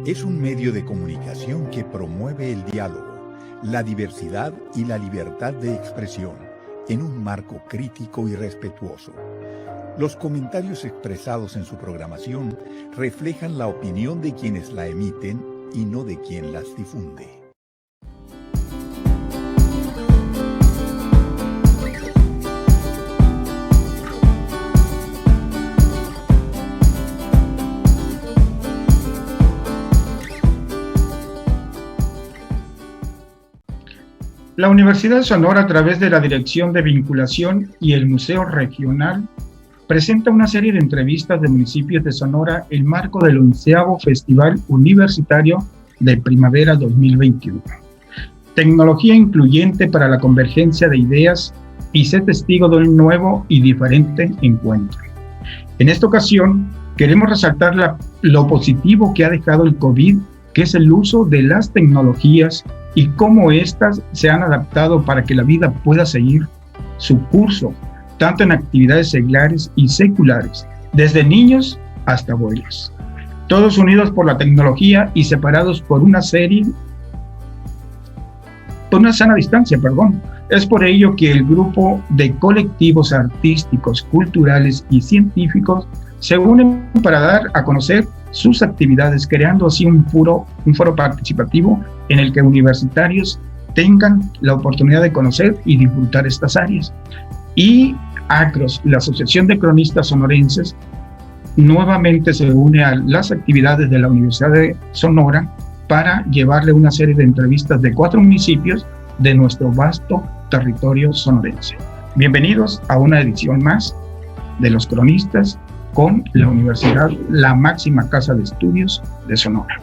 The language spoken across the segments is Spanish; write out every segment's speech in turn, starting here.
Es un medio de comunicación que promueve el diálogo, la diversidad y la libertad de expresión en un marco crítico y respetuoso. Los comentarios expresados en su programación reflejan la opinión de quienes la emiten y no de quien las difunde. La Universidad de Sonora, a través de la Dirección de Vinculación y el Museo Regional, presenta una serie de entrevistas de municipios de Sonora en el marco del 11º Festival Universitario de Primavera 2021. Tecnología incluyente para la convergencia de ideas y ser testigo de un nuevo y diferente encuentro. En esta ocasión, queremos resaltar lo positivo que ha dejado el COVID, que es el uso de las tecnologías y cómo éstas se han adaptado para que la vida pueda seguir su curso, tanto en actividades seglares y seculares, desde niños hasta abuelos. Todos unidos por la tecnología y separados por una sana distancia. Es por ello que el grupo de colectivos artísticos, culturales y científicos se unen para dar a conocer sus actividades, creando así un foro participativo en el que universitarios tengan la oportunidad de conocer y disfrutar estas áreas. Y ACROS, la Asociación de Cronistas Sonorenses, nuevamente se une a las actividades de la Universidad de Sonora para llevarle una serie de entrevistas de 4 municipios de nuestro vasto territorio sonorense. Bienvenidos a una edición más de Los Cronistas con la universidad, la máxima casa de estudios de Sonora.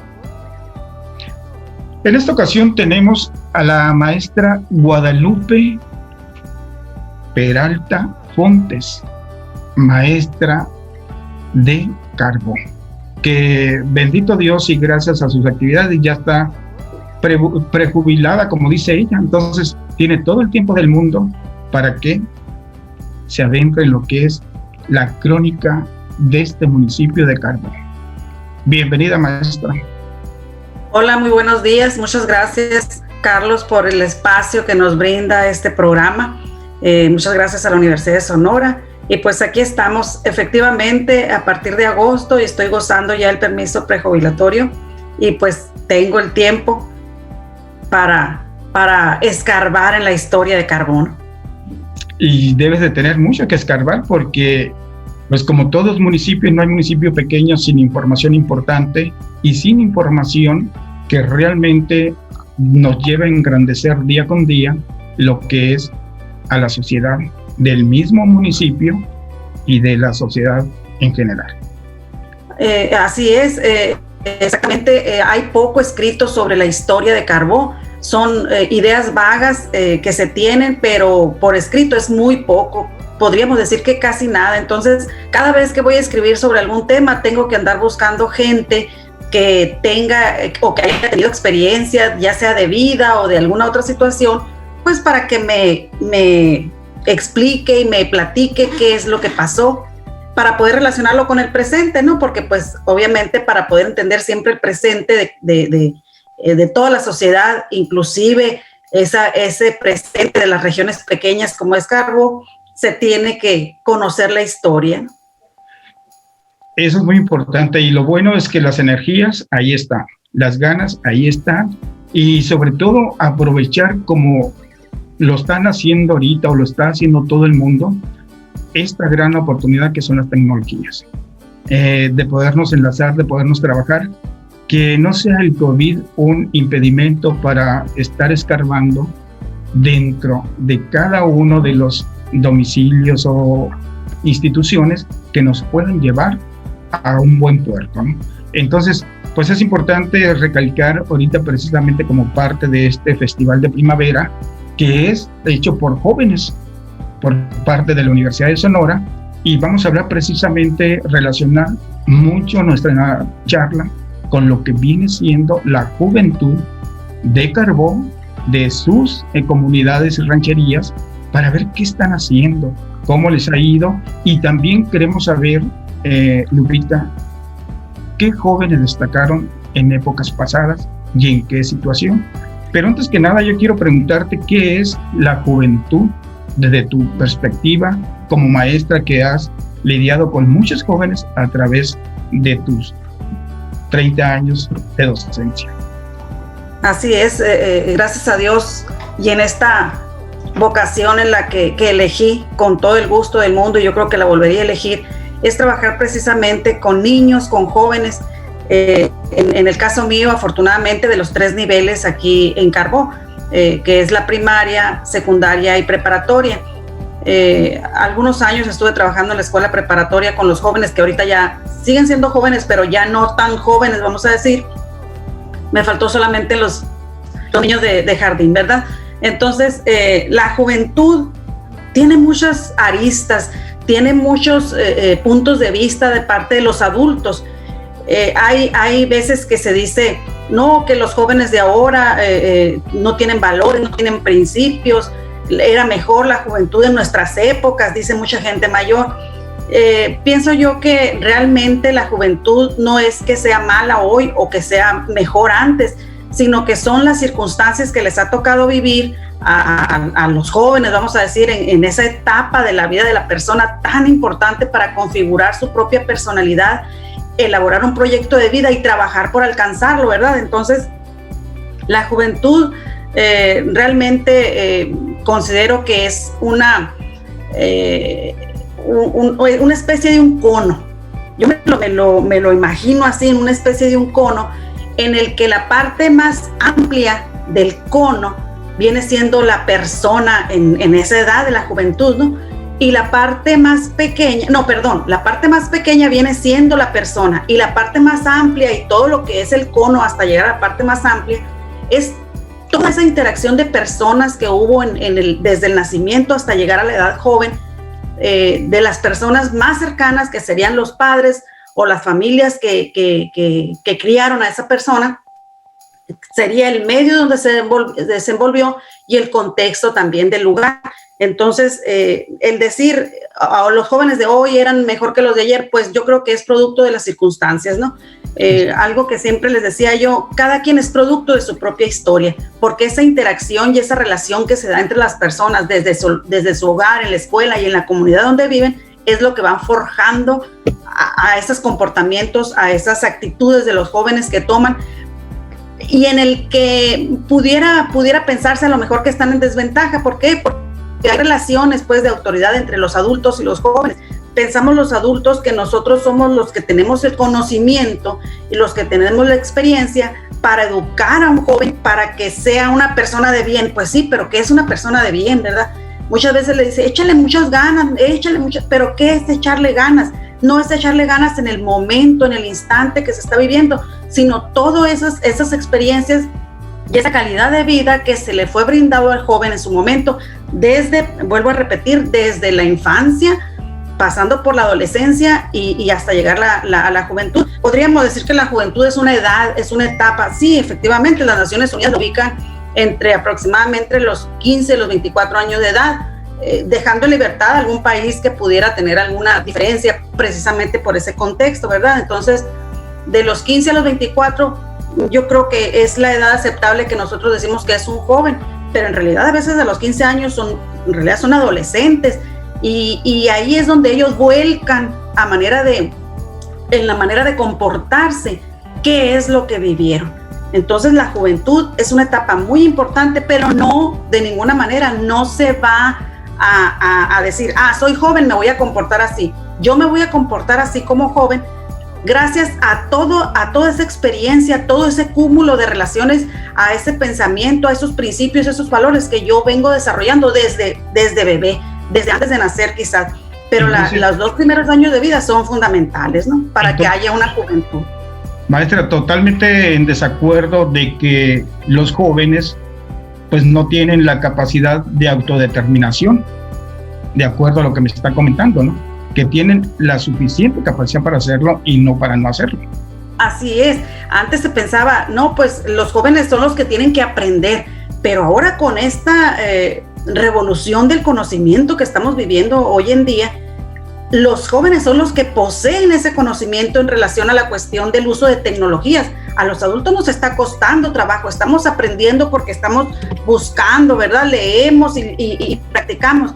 En esta ocasión tenemos a la maestra Guadalupe Peralta Fontes, maestra de carbón, que bendito Dios y gracias a sus actividades ya está prejubilada, como dice ella, entonces tiene todo el tiempo del mundo para que se adentre en lo que es la crónica de este municipio de Carbón. Bienvenida, maestra. Hola, muy buenos días. Muchas gracias, Carlos, por el espacio que nos brinda este programa. Muchas gracias a la Universidad de Sonora. Y pues aquí estamos efectivamente a partir de agosto y estoy gozando ya el permiso prejubilatorio y pues tengo el tiempo para escarbar en la historia de Carbón. Y debes de tener mucho que escarbar porque pues como todos municipios, no hay municipio pequeño sin información importante y sin información que realmente nos lleva a engrandecer día con día lo que es a la sociedad del mismo municipio y de la sociedad en general. Así es, exactamente, hay poco escrito sobre la historia de Carbón. Son ideas vagas que se tienen, pero por escrito es muy poco. Podríamos decir que casi nada. Entonces, cada vez que voy a escribir sobre algún tema, tengo que andar buscando gente que tenga o que haya tenido experiencia, ya sea de vida o de alguna otra situación, pues para que me explique y me platique qué es lo que pasó, para poder relacionarlo con el presente, ¿no? Porque pues obviamente para poder entender siempre el presente de toda la sociedad, inclusive ese presente de las regiones pequeñas como es Carbón, se tiene que conocer la historia. Eso es muy importante y lo bueno es que las energías ahí están, las ganas ahí están y sobre todo aprovechar como lo están haciendo ahorita o lo está haciendo todo el mundo, esta gran oportunidad que son las tecnologías, de podernos enlazar, de podernos trabajar, que no sea el COVID un impedimento para estar escarbando dentro de cada uno de los domicilios o instituciones que nos pueden llevar a un buen puerto, ¿no? Entonces, pues es importante recalcar ahorita precisamente como parte de este festival de primavera, que es hecho por jóvenes, por parte de la Universidad de Sonora, y vamos a hablar precisamente, relacionar mucho nuestra charla con lo que viene siendo la juventud de Carbón, de sus comunidades y rancherías, para ver qué están haciendo, cómo les ha ido, y también queremos saber, Lupita, qué jóvenes destacaron en épocas pasadas y en qué situación. Pero antes que nada yo quiero preguntarte qué es la juventud desde tu perspectiva como maestra que has lidiado con muchos jóvenes a través de tus 30 años de docencia. Así es, gracias a Dios, y en esta vocación en la que elegí con todo el gusto del mundo, y yo creo que la volvería a elegir, es trabajar precisamente con niños, con jóvenes. En el caso mío, afortunadamente, de los 3 niveles aquí en Carbó, que es la primaria, secundaria y preparatoria. Algunos años estuve trabajando en la escuela preparatoria con los jóvenes que ahorita ya siguen siendo jóvenes, pero ya no tan jóvenes, vamos a decir. Me faltó solamente los niños de jardín, ¿verdad? Entonces, la juventud tiene muchas aristas, tiene muchos puntos de vista de parte de los adultos. Hay veces que se dice, no, que los jóvenes de ahora no tienen valores, no tienen principios, era mejor la juventud en nuestras épocas, dice mucha gente mayor. Pienso yo que realmente la juventud no es que sea mala hoy o que sea mejor antes, sino que son las circunstancias que les ha tocado vivir a los jóvenes, vamos a decir, en esa etapa de la vida de la persona tan importante para configurar su propia personalidad, elaborar un proyecto de vida y trabajar por alcanzarlo, ¿verdad? Entonces, la juventud realmente considero que es una especie de un cono. Yo me lo imagino así, en una especie de un cono en el que la parte más amplia del cono viene siendo la persona en esa edad de la juventud, ¿no? Y la parte más pequeña, la parte más pequeña viene siendo la persona, y la parte más amplia y todo lo que es el cono hasta llegar a la parte más amplia es toda esa interacción de personas que hubo desde el nacimiento hasta llegar a la edad joven, de las personas más cercanas, que serían los padres o las familias que criaron a esa persona, sería el medio donde se desenvolvió y el contexto también del lugar. Entonces, el decir los jóvenes de hoy eran mejor que los de ayer, pues yo creo que es producto de las circunstancias, ¿no? Algo que siempre les decía yo, cada quien es producto de su propia historia, porque esa interacción y esa relación que se da entre las personas desde su hogar, en la escuela y en la comunidad donde viven, es lo que van forjando a esos comportamientos, a esas actitudes de los jóvenes que toman, y en el que pudiera pensarse a lo mejor que están en desventaja. ¿Por qué? Porque hay relaciones pues de autoridad entre los adultos y los jóvenes. Pensamos los adultos que nosotros somos los que tenemos el conocimiento y los que tenemos la experiencia para educar a un joven para que sea una persona de bien. Pues sí, pero ¿qué es una persona de bien, verdad? Muchas veces le dice, échale muchas ganas, pero ¿qué es echarle ganas? No es echarle ganas en el momento, en el instante que se está viviendo, sino todas esas experiencias y esa calidad de vida que se le fue brindado al joven en su momento, vuelvo a repetir, desde la infancia, pasando por la adolescencia y hasta llegar a la juventud. Podríamos decir que la juventud es una edad, es una etapa. Sí, efectivamente, las Naciones Unidas lo ubican entre aproximadamente los 15 y los 24 años de edad, dejando en libertad a algún país que pudiera tener alguna diferencia precisamente por ese contexto, ¿verdad? Entonces, de los 15 a los 24, yo creo que es la edad aceptable que nosotros decimos que es un joven, pero en realidad a veces a los 15 años son adolescentes, y ahí es donde ellos vuelcan en la manera de comportarse, qué es lo que vivieron. Entonces la juventud es una etapa muy importante, pero no, de ninguna manera, no se va a decir, soy joven, me voy a comportar así. Yo me voy a comportar así como joven gracias a toda esa experiencia, a todo ese cúmulo de relaciones, a ese pensamiento, a esos principios, a esos valores que yo vengo desarrollando desde bebé, desde antes de nacer quizás. Pero los 2 primeros años de vida son fundamentales, ¿no? Para que haya una juventud. Maestra, totalmente en desacuerdo de que los jóvenes pues no tienen la capacidad de autodeterminación, de acuerdo a lo que me está comentando, ¿no? Que tienen la suficiente capacidad para hacerlo y no para no hacerlo. Así es. Antes se pensaba, no, pues los jóvenes son los que tienen que aprender, pero ahora con esta revolución del conocimiento que estamos viviendo hoy en día, los jóvenes son los que poseen ese conocimiento en relación a la cuestión del uso de tecnologías. A los adultos nos está costando trabajo, estamos aprendiendo porque estamos buscando, ¿verdad? Leemos y practicamos,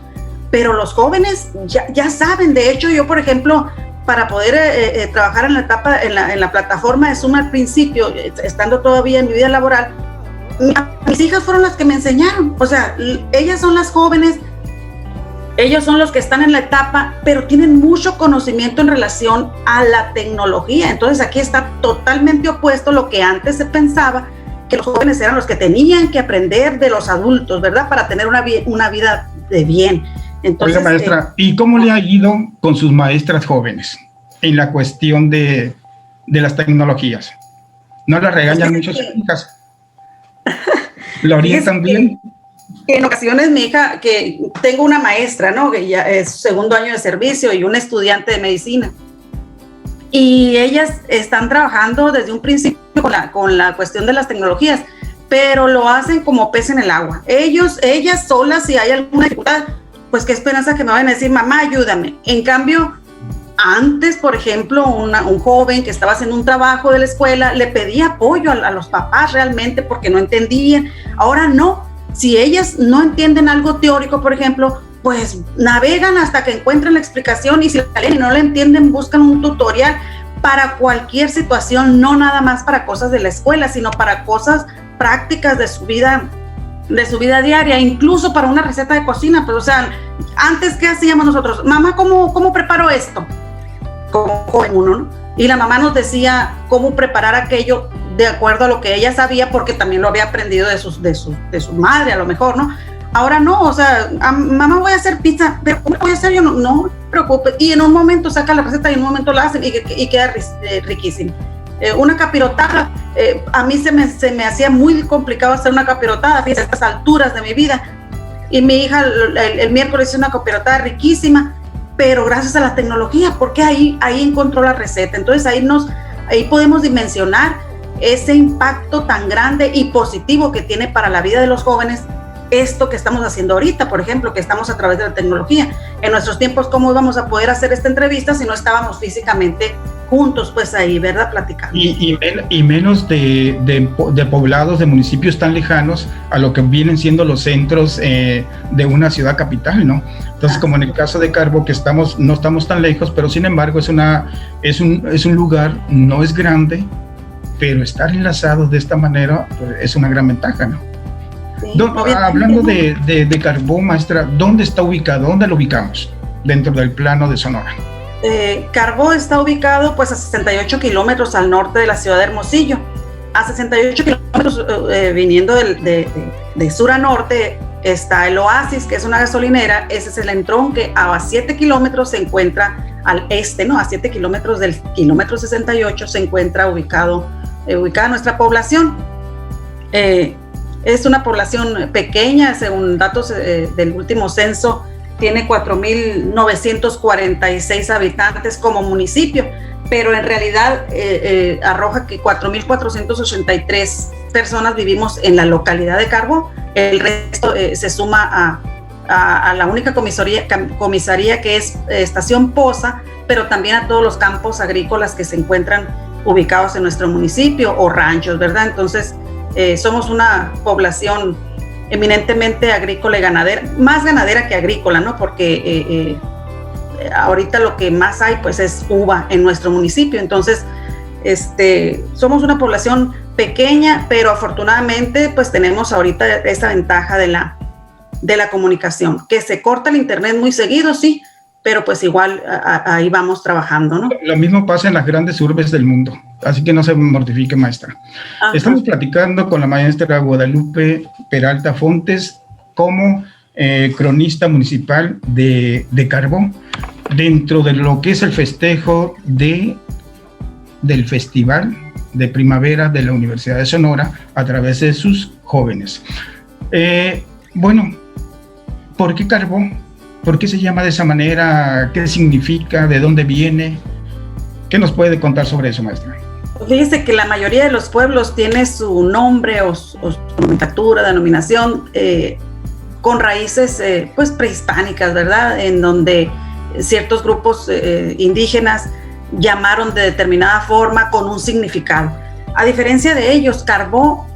pero los jóvenes ya saben. De hecho, yo, por ejemplo, para poder trabajar en la etapa, en la plataforma de Zoom al principio, estando todavía en mi vida laboral, mis hijas fueron las que me enseñaron. O sea, ellas son las jóvenes, ellos son los que están en la etapa, pero tienen mucho conocimiento en relación a la tecnología. Entonces aquí está totalmente opuesto lo que antes se pensaba, que los jóvenes eran los que tenían que aprender de los adultos, ¿verdad? Para tener una vida de bien. Entonces, oiga, maestra, ¿y cómo le ha ido con sus maestras jóvenes en la cuestión de las tecnologías? ¿No la regañan mucho sus hijas? ¿La orientan bien? En ocasiones mi hija, que tengo una maestra, ¿no? Que ya es segundo año de servicio, y un estudiante de medicina. Y ellas están trabajando desde un principio con la cuestión de las tecnologías, pero lo hacen como pez en el agua. Ellas solas, si hay alguna dificultad, pues qué esperanza que me vayan a decir, mamá, ayúdame. En cambio, antes, por ejemplo, un joven que estaba haciendo un trabajo de la escuela le pedía apoyo a los papás realmente porque no entendían. Ahora no. Si ellas no entienden algo teórico, por ejemplo, pues navegan hasta que encuentren la explicación, y si la leen y no la entienden, buscan un tutorial para cualquier situación, no nada más para cosas de la escuela, sino para cosas prácticas de su vida diaria, incluso para una receta de cocina. Pues, o sea, antes, ¿qué hacíamos nosotros? Mamá, ¿cómo preparo esto? Como joven uno, ¿no? Y la mamá nos decía cómo preparar aquello de acuerdo a lo que ella sabía, porque también lo había aprendido de su madre, a lo mejor, ¿no? Ahora no, o sea, mamá, voy a hacer pizza, pero ¿cómo voy a hacer yo? No me preocupes. Y en un momento saca la receta y en un momento la hacen y queda riquísimo. Una capirotada, a mí se me hacía muy complicado hacer una capirotada, fíjate, a estas alturas de mi vida. Y mi hija el miércoles hizo una capirotada riquísima, pero gracias a la tecnología, porque ahí encontró la receta. Entonces ahí podemos dimensionar ese impacto tan grande y positivo que tiene para la vida de los jóvenes esto que estamos haciendo ahorita, por ejemplo, que estamos a través de la tecnología. En nuestros tiempos, ¿cómo íbamos a poder hacer esta entrevista si no estábamos físicamente juntos, pues ahí, ¿verdad? Platicando. Y menos de poblados, de municipios tan lejanos a lo que vienen siendo los centros de una ciudad capital, ¿no? Entonces, como en el caso de Carbó, que no estamos tan lejos, pero sin embargo es un lugar, no es grande, pero estar enlazados de esta manera pues, es una gran ventaja, ¿no? Sí, hablando de Carbó, maestra, ¿dónde está ubicado? ¿Dónde lo ubicamos dentro del plano de Sonora? Carbó está ubicado pues a 68 kilómetros al norte de la ciudad de Hermosillo. A 68 kilómetros viniendo de sur a norte está el Oasis, que es una gasolinera. Ese es el entronque. A 7 kilómetros se encuentra al este, ¿no? A 7 kilómetros del kilómetro 68 se encuentra ubicada nuestra población. Es una población pequeña, según datos del último censo, tiene 4,946 habitantes como municipio, pero en realidad arroja que 4,483 personas vivimos en la localidad de Carbó. El resto se suma a la única comisaría que es Estación Poza, pero también a todos los campos agrícolas que se encuentran ubicados en nuestro municipio o ranchos, ¿verdad? Entonces, somos una población eminentemente agrícola y ganadera, más ganadera que agrícola, ¿no? Porque ahorita lo que más hay pues es uva en nuestro municipio. Entonces somos una población pequeña, pero afortunadamente pues tenemos ahorita esa ventaja de la comunicación, que se corta el internet muy seguido, sí, pero pues igual ahí vamos trabajando, ¿no? Lo mismo pasa en las grandes urbes del mundo, así que no se mortifique, maestra. Ajá. Estamos platicando con la maestra Guadalupe Peralta Fontes como cronista municipal de Carbó, dentro de lo que es el festejo del Festival de Primavera de la Universidad de Sonora a través de sus jóvenes. Bueno, ¿por qué Carbó? ¿Por qué se llama de esa manera? ¿Qué significa? ¿De dónde viene? ¿Qué nos puede contar sobre eso, maestra? Fíjese que la mayoría de los pueblos tiene su nombre o su nomenclatura, denominación, con raíces pues prehispánicas, ¿verdad? En donde ciertos grupos indígenas llamaron de determinada forma con un significado. a diferencia de ellos, Carbó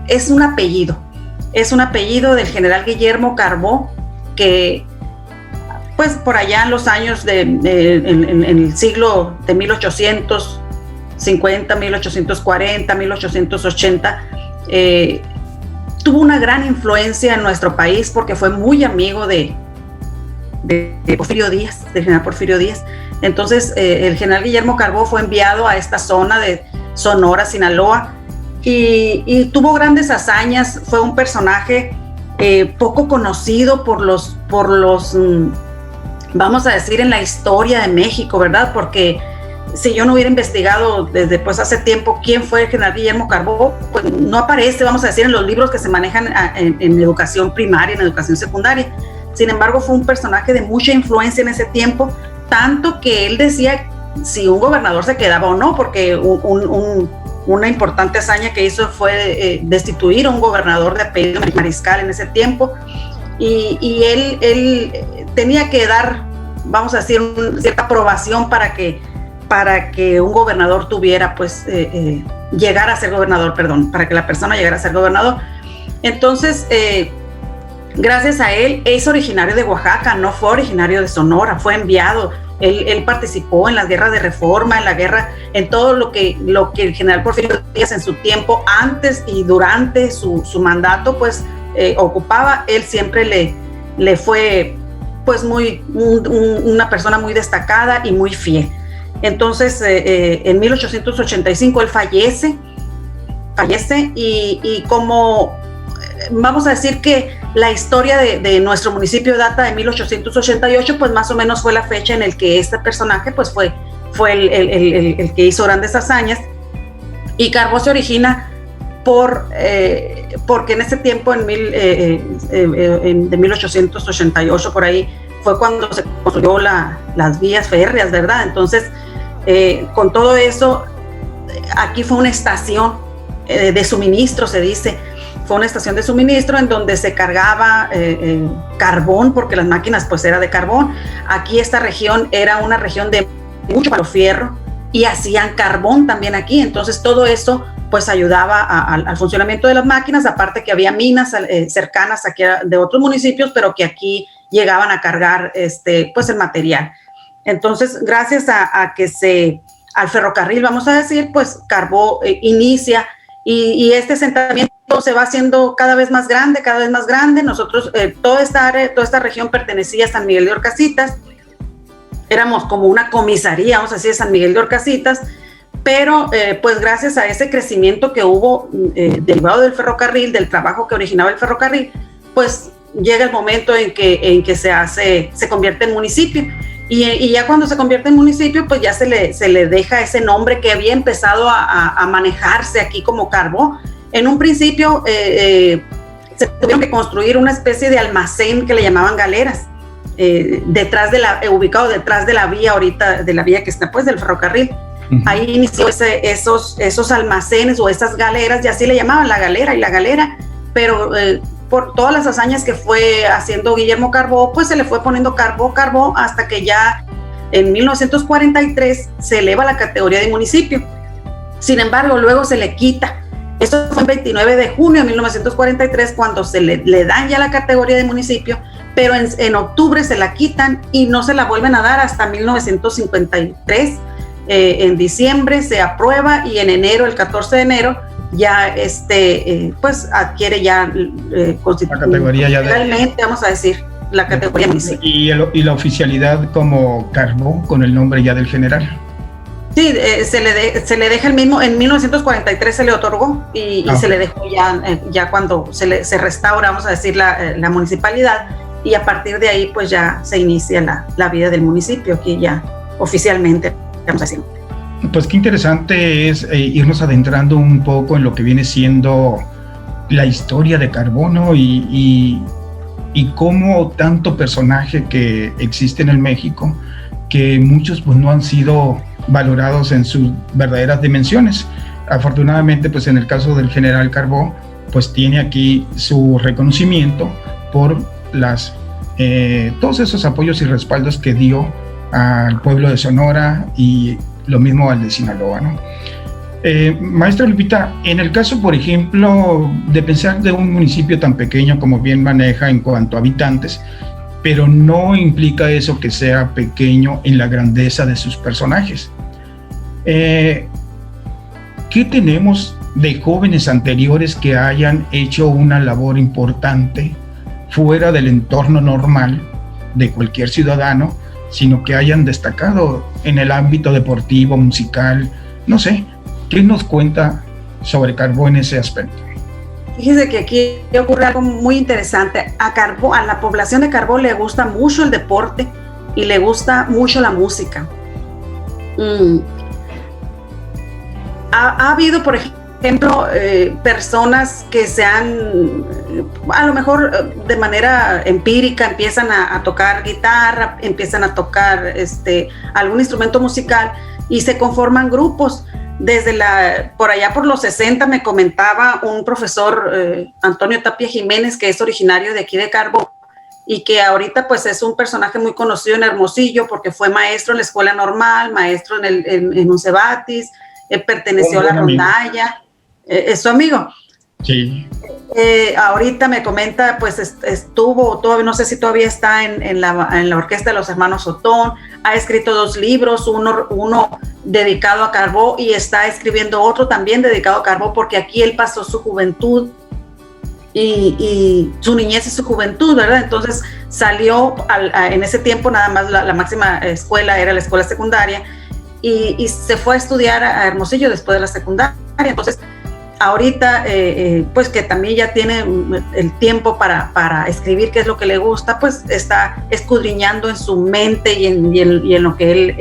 es un apellido del general Guillermo Carbó, que pues por allá en los años en el siglo de 1850, 1840, 1880, tuvo una gran influencia en nuestro país porque fue muy amigo de Porfirio Díaz, del general Porfirio Díaz. Entonces el general Guillermo Carbó fue enviado a esta zona de Sonora, Sinaloa, y tuvo grandes hazañas. Fue un personaje poco conocido por los vamos a decir, en la historia de México, ¿verdad? Porque si yo no hubiera investigado desde pues hace tiempo quién fue el general Guillermo Carbó, pues no aparece, vamos a decir, en los libros que se manejan en educación primaria, en educación secundaria. Sin embargo, fue un personaje de mucha influencia en ese tiempo, tanto que él decía si un gobernador se quedaba o no, porque una importante hazaña que hizo fue destituir a un gobernador de apellido Mariscal en ese tiempo, y él tenía que dar, vamos a decir, cierta aprobación para que un gobernador tuviera, pues, llegara a ser gobernador, para que la persona llegara a ser gobernador. Entonces, gracias a él, es originario de Oaxaca, no fue originario de Sonora, fue enviado. Él participó en las guerras de Reforma, en todo lo que el general Porfirio Díaz en su tiempo, antes y durante su mandato, pues, ocupaba. Él siempre le fue, pues, una persona muy destacada y muy fiel. Entonces, en 1885 él fallece y como vamos a decir que la historia de nuestro municipio data de 1888, pues más o menos fue la fecha en el que este personaje pues fue el que hizo grandes hazañas. Y Carbó se origina porque en ese tiempo, de 1888 por ahí, fue cuando se construyó las vías férreas, ¿verdad? Entonces, con todo eso, aquí fue una estación de suministro, se dice. Fue una estación de suministro en donde se cargaba carbón, porque las máquinas pues era de carbón. Aquí esta región era una región de mucho palo fierro y hacían carbón también aquí. Entonces todo eso pues ayudaba al funcionamiento de las máquinas, aparte que había minas cercanas aquí de otros municipios, pero que aquí llegaban a cargar pues el material. Entonces, gracias al ferrocarril, vamos a decir, pues Carbó inicia y este asentamiento se va haciendo cada vez más grande, cada vez más grande. Nosotros, toda esta región pertenecía a San Miguel de Orcasitas. Éramos como una comisaría, vamos a decir, de San Miguel de Orcasitas, pero pues gracias a ese crecimiento que hubo derivado del ferrocarril, del trabajo que originaba el ferrocarril, pues llega el momento en que se convierte en municipio. Y ya cuando se convierte en municipio, pues ya se le deja ese nombre que había empezado a manejarse aquí como Carbó. En un principio se tuvieron que construir una especie de almacén que le llamaban galeras, ubicado detrás de la vía ahorita, de la vía que está pues del ferrocarril. Uh-huh. Ahí inició esos almacenes o esas galeras, y así le llamaban la galera, pero por todas las hazañas que fue haciendo Guillermo Carbó, pues se le fue poniendo Carbó, hasta que ya en 1943 se eleva la categoría de municipio. Sin embargo, luego se le quita. Esto fue el 29 de junio de 1943 cuando se le dan ya la categoría de municipio, pero en octubre se la quitan y no se la vuelven a dar hasta 1953. En diciembre se aprueba y en enero, el 14 de enero, ya pues adquiere ya la categoría ya realmente, vamos a decir, la categoría municipio. Y la oficialidad como Carbó con el nombre ya del general. Sí, se le deja el mismo, en 1943 se le otorgó y se le dejó ya cuando se restaura, vamos a decir, la municipalidad, y a partir de ahí pues ya se inicia la vida del municipio aquí ya oficialmente, vamos a decir. Pues qué interesante es irnos adentrando un poco en lo que viene siendo la historia de Carbó, ¿no? Y cómo tanto personaje que existe en el México, que muchos pues no han sido valorados en sus verdaderas dimensiones. Afortunadamente, pues en el caso del general Carbó, pues tiene aquí su reconocimiento por todos esos apoyos y respaldos que dio al pueblo de Sonora y lo mismo al de Sinaloa, ¿no? Maestra Lupita, en el caso, por ejemplo, de pensar de un municipio tan pequeño como bien maneja en cuanto a habitantes, pero no implica eso que sea pequeño en la grandeza de sus personajes. ¿Qué tenemos de jóvenes anteriores que hayan hecho una labor importante fuera del entorno normal de cualquier ciudadano, sino que hayan destacado en el ámbito deportivo, musical, no sé? ¿Qué nos cuenta sobre Carbó en ese aspecto? Fíjese que aquí ocurre algo muy interesante. A la población de Carbó le gusta mucho el deporte y le gusta mucho la música. Ha habido, por ejemplo, personas que se han, a lo mejor de manera empírica, empiezan a tocar guitarra, empiezan a tocar algún instrumento musical y se conforman grupos. Por allá por los 60 me comentaba un profesor, Antonio Tapia Jiménez, que es originario de aquí de Carbó y que ahorita pues es un personaje muy conocido en Hermosillo porque fue maestro en la escuela normal, maestro en un Cebatis, perteneció a la rondalla, es su amigo. Sí. Ahorita me comenta, pues estuvo, todavía no sé si todavía está en la orquesta de los hermanos Otón, ha escrito 2 libros, uno dedicado a Carbó y está escribiendo otro también dedicado a Carbó porque aquí él pasó su juventud y su niñez y su juventud, ¿verdad? Entonces salió, en ese tiempo nada más la máxima escuela era la escuela secundaria y se fue a estudiar a Hermosillo después de la secundaria, entonces ahorita, pues que también ya tiene el tiempo para escribir qué es lo que le gusta, pues está escudriñando en su mente y en lo que él,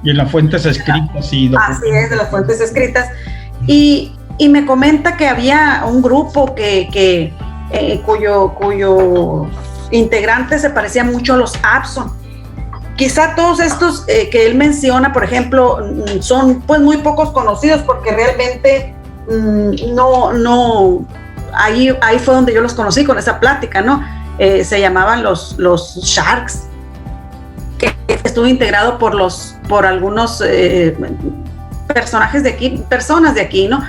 y en las fuentes escritas. Así es, de las fuentes escritas. Y me comenta que había un grupo cuyo integrante se parecía mucho a los Abson. Quizá todos estos que él menciona, por ejemplo, son pues muy pocos conocidos porque realmente ahí fue donde yo los conocí con esa plática, ¿no? Se llamaban los Sharks, que estuvo integrado por algunos personas de aquí, ¿no?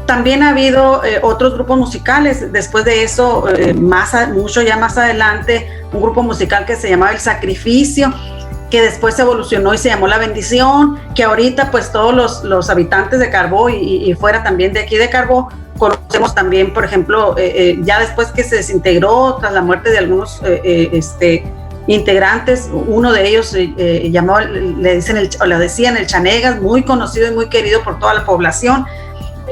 También ha habido otros grupos musicales. Después de eso, mucho más adelante, un grupo musical que se llamaba El Sacrificio, que después se evolucionó y se llamó La Bendición, que ahorita pues todos los habitantes de Carbó y fuera también de aquí de Carbó conocemos también, por ejemplo, ya después que se desintegró tras la muerte de algunos integrantes, uno de ellos le decían el Chanegas, muy conocido y muy querido por toda la población.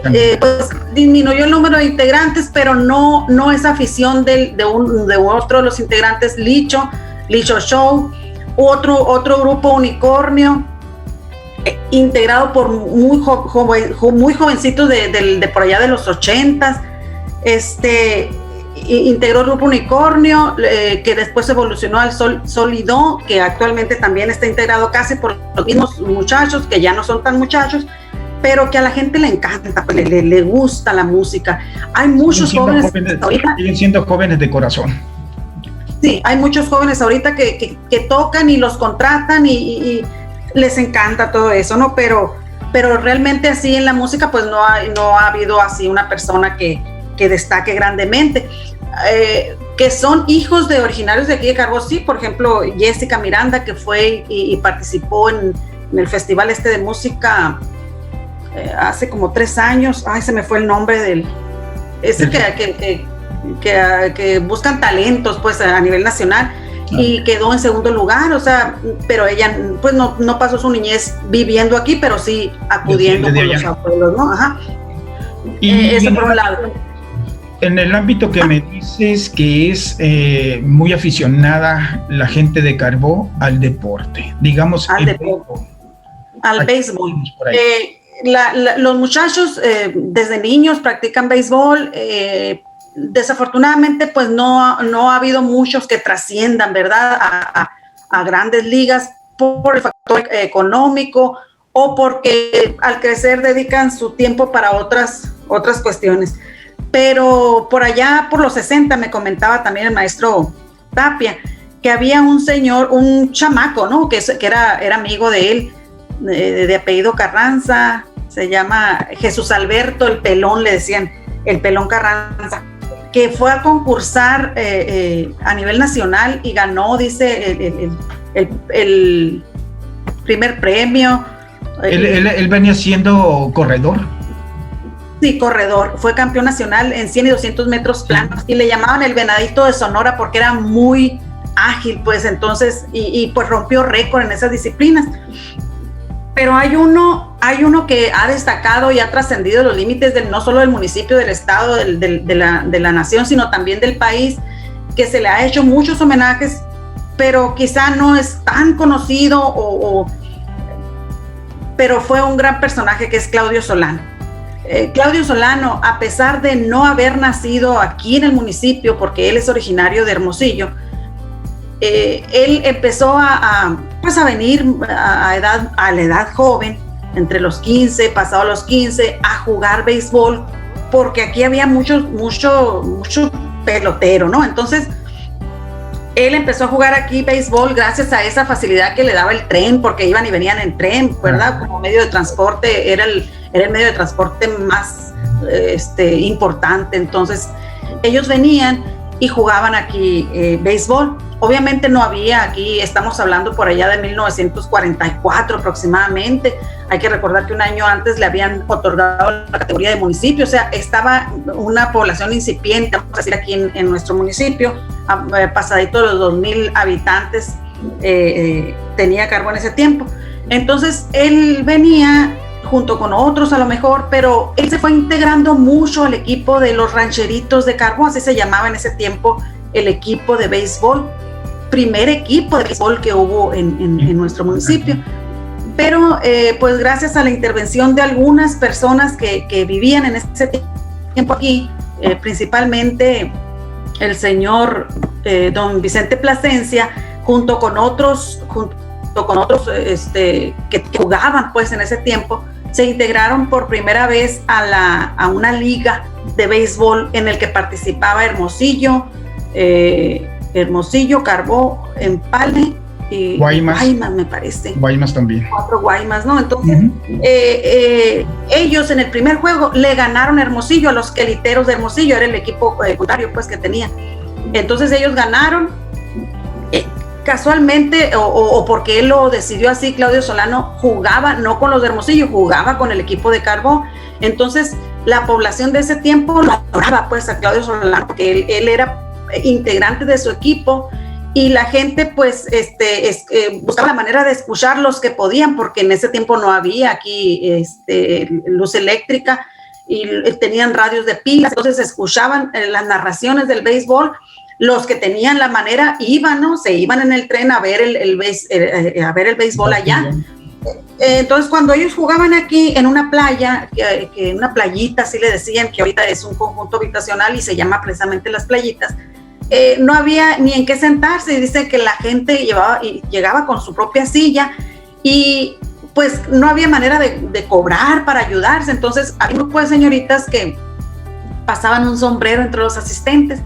Pues disminuyó el número de integrantes, pero no esa afición de otro de los integrantes, Licho Show, otro grupo Unicornio, integrado por muy jovencitos de por allá de los 80s, integró el grupo Unicornio, que después evolucionó al Sol y Do, que actualmente también está integrado casi por los mismos muchachos, que ya no son tan muchachos, pero que a la gente le encanta, le gusta la música. Hay muchos jóvenes ahorita, siguen siendo jóvenes de corazón. Sí, hay muchos jóvenes ahorita que tocan y los contratan y les encanta todo eso, ¿no? Pero realmente así en la música pues no ha habido así una persona que destaque grandemente. Que son hijos de originarios de aquí de Carbó, sí, por ejemplo, Jessica Miranda, que fue y participó en el festival de música hace como 3 años, se me fue el nombre del, que buscan talentos pues a nivel nacional, y quedó en segundo lugar, o sea, pero ella pues no pasó su niñez viviendo aquí, pero sí acudiendo con los abuelos, ¿no? Ajá. Y eso por un lado. En el ámbito que me dices que es muy aficionada la gente de Carbó al deporte, digamos al béisbol. Los muchachos desde niños practican béisbol. Desafortunadamente pues no ha habido muchos que trasciendan, ¿verdad?, a grandes ligas por el factor económico o porque al crecer dedican su tiempo para otras cuestiones. Pero por allá por los 60 me comentaba también el maestro Tapia que había un chamaco, ¿no?, que era amigo de él, de apellido Carranza, se llama Jesús Alberto el Pelón, le decían, el Pelón Carranza, que fue a concursar a nivel nacional y ganó, dice, el primer premio. Él venía siendo corredor. Sí, corredor. Fue campeón nacional en 100 y 200 metros planos y le llamaban el Venadito de Sonora porque era muy ágil, pues entonces, y pues rompió récord en esas disciplinas. Pero hay uno que ha destacado y ha trascendido los límites no solo del municipio, del estado, de la nación, sino también del país, que se le ha hecho muchos homenajes, pero quizá no es tan conocido, pero fue un gran personaje, que es Claudio Solano. Claudio Solano, a pesar de no haber nacido aquí en el municipio, porque él es originario de Hermosillo, él empezó a venir a la edad joven, entre los 15, pasado los 15, a jugar béisbol, porque aquí había mucho pelotero, ¿no? Entonces, él empezó a jugar aquí béisbol gracias a esa facilidad que le daba el tren, porque iban y venían en tren, ¿verdad? Como medio de transporte, era el medio de transporte más importante. Entonces, ellos venían y jugaban aquí béisbol. Obviamente no había aquí, estamos hablando por allá de 1944 aproximadamente. Hay que recordar que un año antes le habían otorgado la categoría de municipio, o sea, estaba una población incipiente, vamos a decir, aquí en nuestro municipio, pasadito de los 2,000 habitantes tenía Carbó en ese tiempo. Entonces, él venía junto con otros a lo mejor, pero él se fue integrando mucho al equipo de los Rancheritos de Carbó, así se llamaba en ese tiempo el equipo de béisbol, primer equipo de béisbol que hubo en nuestro municipio. Pero pues gracias a la intervención de algunas personas que vivían en ese tiempo aquí, principalmente el señor don Vicente junto con otros que jugaban pues en ese tiempo, se integraron por primera vez a una liga de béisbol en el que participaba Hermosillo, Carbó, Empalme y Guaymas, me parece. Guaymas también. 4 Guaymas, ¿no? Entonces, ellos en el primer juego le ganaron Hermosillo a los queliteros de Hermosillo, era el equipo contrario pues que tenía. Entonces ellos ganaron, casualmente, o porque él lo decidió así, Claudio Solano jugaba no con los de Hermosillo, jugaba con el equipo de Carbó. Entonces la población de ese tiempo lo adoraba pues a Claudio Solano, porque él era integrante de su equipo, y la gente pues buscaba la manera de escuchar los que podían, porque en ese tiempo no había aquí luz eléctrica y tenían radios de pilas, entonces escuchaban las narraciones del béisbol. Los que tenían la manera iban, ¿no? Se iban en el tren a ver el béisbol allá. Entonces, cuando ellos jugaban aquí en una playa, que una playita, así le decían, que ahorita es un conjunto habitacional y se llama precisamente Las Playitas, no había ni en qué sentarse, y dice que la gente llegaba con su propia silla y pues no había manera de cobrar para ayudarse. Entonces, había un grupo de señoritas que pasaban un sombrero entre los asistentes,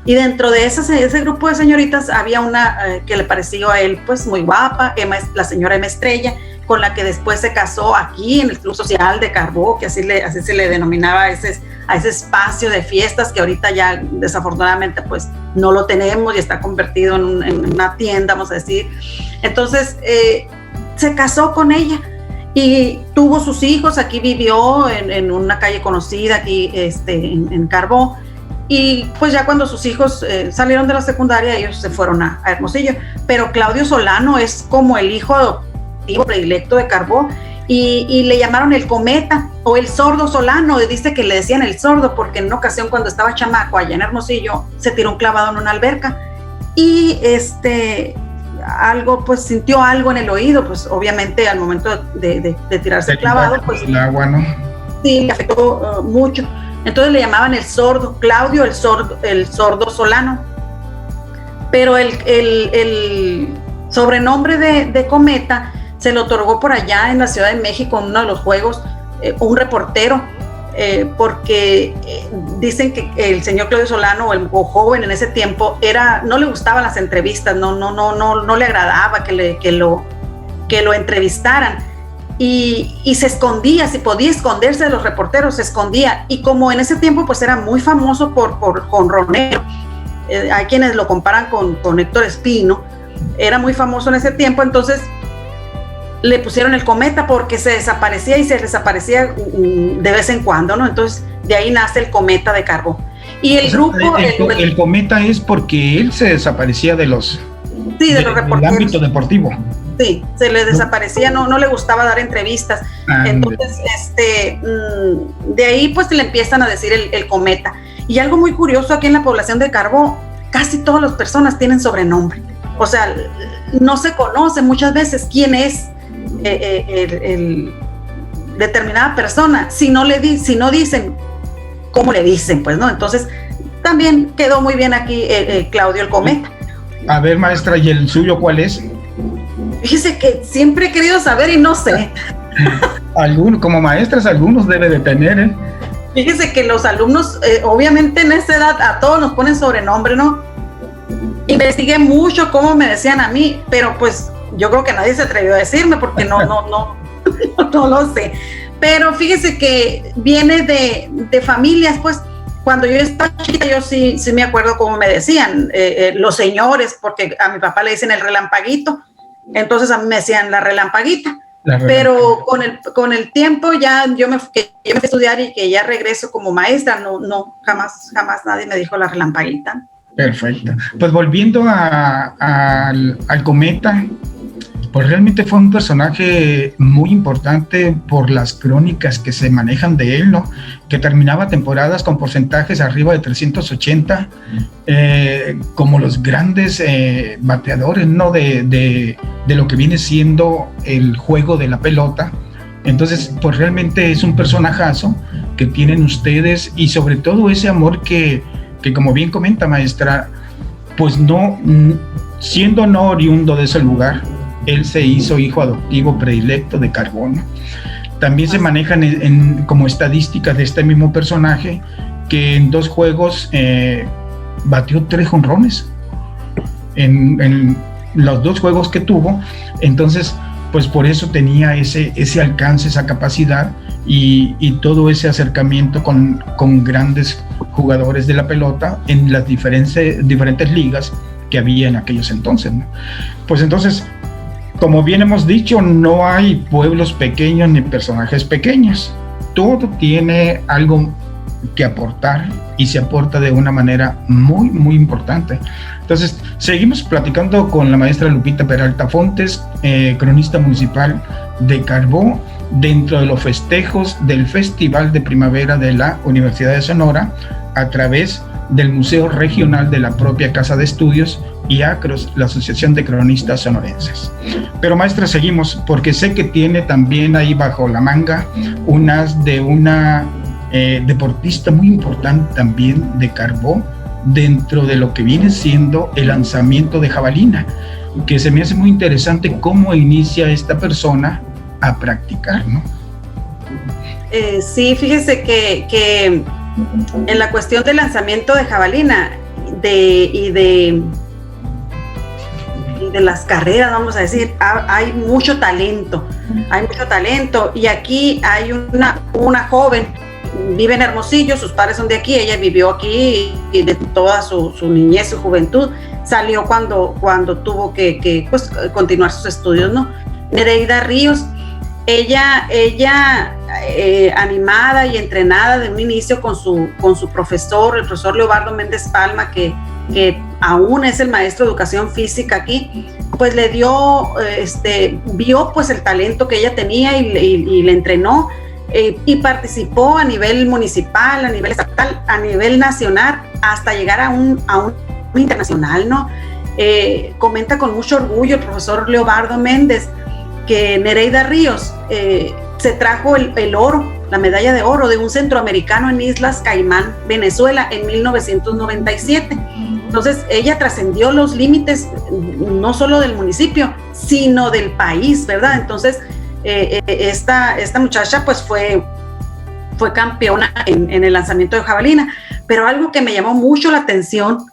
y dentro de ese grupo de señoritas había una que le pareció a él pues muy guapa, la señora Emma Estrella, con la que después se casó aquí en el Club Social de Carbó, que así se le denominaba a ese espacio de fiestas que ahorita ya desafortunadamente pues no lo tenemos y está convertido en una tienda, vamos a decir. Entonces se casó con ella y tuvo sus hijos, aquí vivió en una calle conocida aquí en Carbó. Y pues ya cuando sus hijos salieron de la secundaria, ellos se fueron a Hermosillo. Pero Claudio Solano es como el hijo adoptivo predilecto de Carbó, y le llamaron el Cometa o el Sordo Solano. Y dice que le decían el Sordo porque en una ocasión, cuando estaba chamaco allá en Hermosillo, se tiró un clavado en una alberca y sintió algo en el oído, pues obviamente al momento de tirarse el clavado, pues el agua, ¿no? Sí, le afectó mucho. Entonces le llamaban el Sordo, Claudio el Sordo Solano. Pero el sobrenombre de Cometa se lo otorgó por allá en la Ciudad de México, en uno de los juegos, un reportero, porque dicen que el señor Claudio Solano, o joven en ese tiempo, no le gustaban las entrevistas, no le agradaba que lo entrevistaran. y se escondía, si podía esconderse de los reporteros, se escondía. Y como en ese tiempo pues era muy famoso por jonronero, hay quienes lo comparan con Héctor Espino, era muy famoso en ese tiempo, entonces le pusieron el Cometa porque se desaparecía y se desaparecía de vez en cuando, ¿no? Entonces de ahí nace el Cometa de Carbó. Y el grupo... El Cometa es porque él se desaparecía de los... Sí, de los reporteros. Del ámbito deportivo. Sí, se le desaparecía, no le gustaba dar entrevistas. Entonces, de ahí pues le empiezan a decir el Cometa. Y algo muy curioso aquí en la población de Carbó, casi todas las personas tienen sobrenombre. O sea, no se conoce muchas veces quién es el determinada persona, si no dicen cómo le dicen, pues, ¿no? Entonces, también quedó muy bien aquí Claudio el Cometa. A ver, maestra, ¿y el suyo cuál es? Fíjese que siempre he querido saber y no sé. Como maestras, algunos debe de tener, ¿eh? Fíjese que los alumnos, obviamente en esa edad, a todos nos ponen sobrenombre, ¿no? Investigué mucho cómo me decían a mí, pero pues yo creo que nadie se atrevió a decirme porque no lo sé. Pero fíjese que viene de familias, pues, cuando yo estaba chiquita, yo sí me acuerdo cómo me decían, los señores, porque a mi papá le dicen el relampaguito, entonces a mí me decían la relampaguita. Pero con el tiempo ya yo me fui a estudiar y que ya regreso como maestra, jamás nadie me dijo la relampaguita. Perfecto. Pues volviendo al Cometa, pues realmente fue un personaje muy importante por las crónicas que se manejan de él, ¿no? Que terminaba temporadas con porcentajes arriba de 380, como los grandes bateadores, ¿no? De lo que viene siendo el juego de la pelota. Entonces, pues realmente es un personajazo que tienen ustedes, y sobre todo ese amor que como bien comenta, maestra, pues siendo no oriundo de ese lugar, él se hizo hijo adoptivo predilecto de Carbó. También se manejan como estadísticas de este mismo personaje que en 2 juegos batió 3 jonrones en los 2 juegos que tuvo. Entonces, pues por eso tenía ese alcance, esa capacidad y todo ese acercamiento con grandes jugadores de la pelota en las diferentes ligas que había en aquellos entonces, ¿no? Pues entonces, como bien hemos dicho, no hay pueblos pequeños ni personajes pequeños. Todo tiene algo que aportar y se aporta de una manera muy, muy importante. Entonces, seguimos platicando con la maestra Lupita Peralta Fontes, cronista municipal de Carbó, dentro de los festejos del Festival de Primavera de la Universidad de Sonora, a través del Museo Regional de la propia Casa de Estudios y ACROS, la Asociación de Cronistas Sonorenses. Pero maestra, seguimos, porque sé que tiene también ahí bajo la manga una deportista muy importante también de Carbó, dentro de lo que viene siendo el lanzamiento de jabalina, que se me hace muy interesante cómo inicia esta persona a practicar, ¿no? Sí, fíjese que en la cuestión del lanzamiento de jabalina y de las carreras, vamos a decir, hay mucho talento, y aquí hay una joven, vive en Hermosillo, sus padres son de aquí, ella vivió aquí y de toda su niñez, su juventud, salió cuando tuvo que pues, continuar sus estudios, ¿no? Nereida Ríos, ella animada y entrenada de un inicio con su profesor, el profesor Leobardo Méndez Palma, que aún es el maestro de educación física aquí, pues le vio pues el talento que ella tenía y le entrenó, y participó a nivel municipal, a nivel estatal, a nivel nacional, hasta llegar a un internacional, ¿no? Comenta con mucho orgullo el profesor Leobardo Méndez que Nereida Ríos se trajo el oro, la medalla de oro de un centroamericano en Islas Caimán, Venezuela, en 1997. Entonces ella trascendió los límites no solo del municipio, sino del país, ¿verdad? Entonces esta muchacha pues fue campeona en el lanzamiento de jabalina. Pero algo que me llamó mucho la atención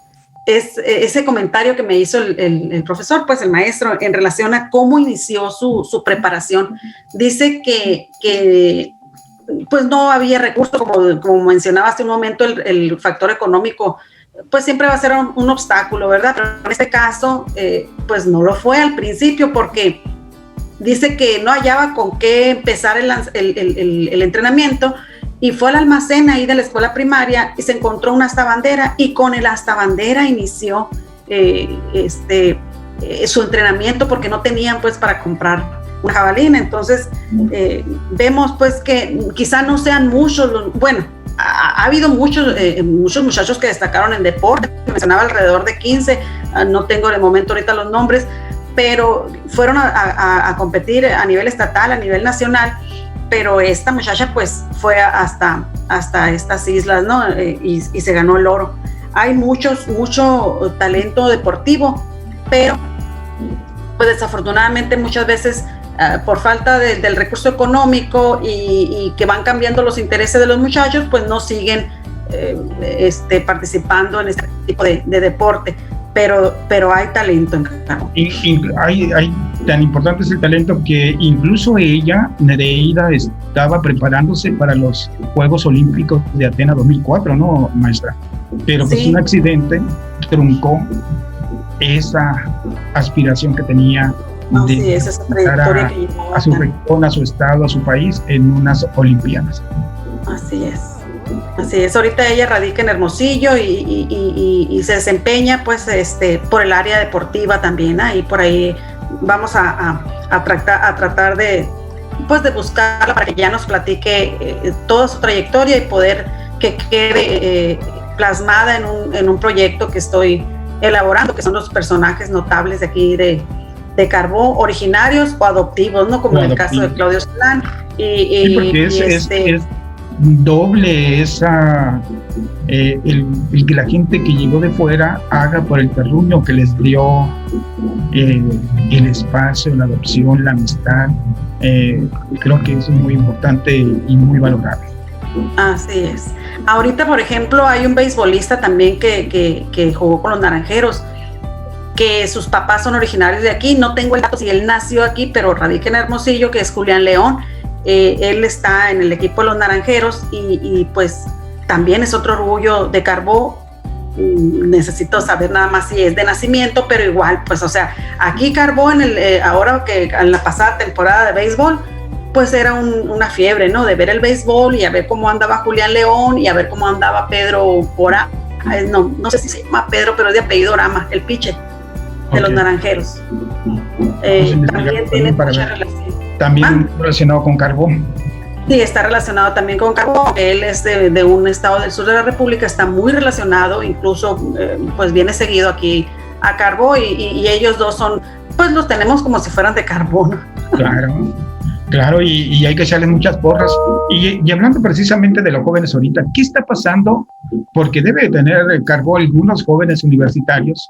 es ese comentario que me hizo el profesor, pues el maestro, en relación a cómo inició su preparación. Dice que pues no había recursos, como mencionaba hace un momento, el factor económico pues siempre va a ser un obstáculo, ¿verdad? Pero en este caso, pues no lo fue al principio, porque dice que no hallaba con qué empezar el entrenamiento, y fue al almacén ahí de la escuela primaria y se encontró una astabandera, y con el astabandera inició su entrenamiento, porque no tenían pues para comprar una jabalina. Entonces vemos pues que quizá no sean muchos, bueno, ha habido muchos muchachos que destacaron en deporte, mencionaba alrededor de 15, no tengo de momento ahorita los nombres, pero fueron a competir a nivel estatal, a nivel nacional, pero esta muchacha pues fue hasta estas islas, ¿no? Y se ganó el oro. Hay mucho talento deportivo, pero pues desafortunadamente muchas veces por falta del recurso económico y que van cambiando los intereses de los muchachos, pues no siguen participando en este tipo de deporte, pero hay talento en Carbó. Hay tan importante es el talento que incluso ella, Nereida, estaba preparándose para los Juegos Olímpicos de Atenas 2004, ¿no, maestra? Pero pues sí, un accidente truncó esa aspiración que tenía de esa trayectoria que llevaba a su región, a su estado, a su país en unas Olimpiadas. Así es. Ahorita ella radica en Hermosillo y se desempeña pues por el área deportiva también, ¿eh? Y por ahí vamos a tratar de buscarla para que ya nos platique toda su trayectoria y poder que quede plasmada en un proyecto que estoy elaborando, que son los personajes notables de aquí de Carbó, originarios o adoptivos, ¿no? Como en el caso de Claudio Solán. Sí, porque es doble esa el que la gente que llegó de fuera haga por el terruño que les dio el espacio, la adopción, la amistad. Creo que eso es muy importante y muy valorable. Así es. Ahorita, por ejemplo, hay un beisbolista también que jugó con los Naranjeros, que sus papás son originarios de aquí. No tengo el dato si él nació aquí, pero radica en Hermosillo, que es Julián León. Él está en el equipo de los Naranjeros y pues también es otro orgullo de Carbó. Necesito saber nada más si es de nacimiento, pero igual, pues, o sea, aquí Carbó ahora que en la pasada temporada de béisbol, pues era una fiebre, ¿no? De ver el béisbol y a ver cómo andaba Julián León y a ver cómo andaba Pedro Orama. No sé si se llama Pedro, pero es de apellido Orama, el pitcher de los Naranjeros. También tiene mucha relación. También relacionado con Carbó. Sí, está relacionado también con Carbó. Él es de un estado del sur de la República, está muy relacionado, incluso pues viene seguido aquí a Carbó y ellos dos son, pues los tenemos como si fueran de Carbó, ¿no? Claro, y hay que echarle muchas porras. Y hablando precisamente de los jóvenes ahorita, ¿qué está pasando? Porque debe tener Carbó algunos jóvenes universitarios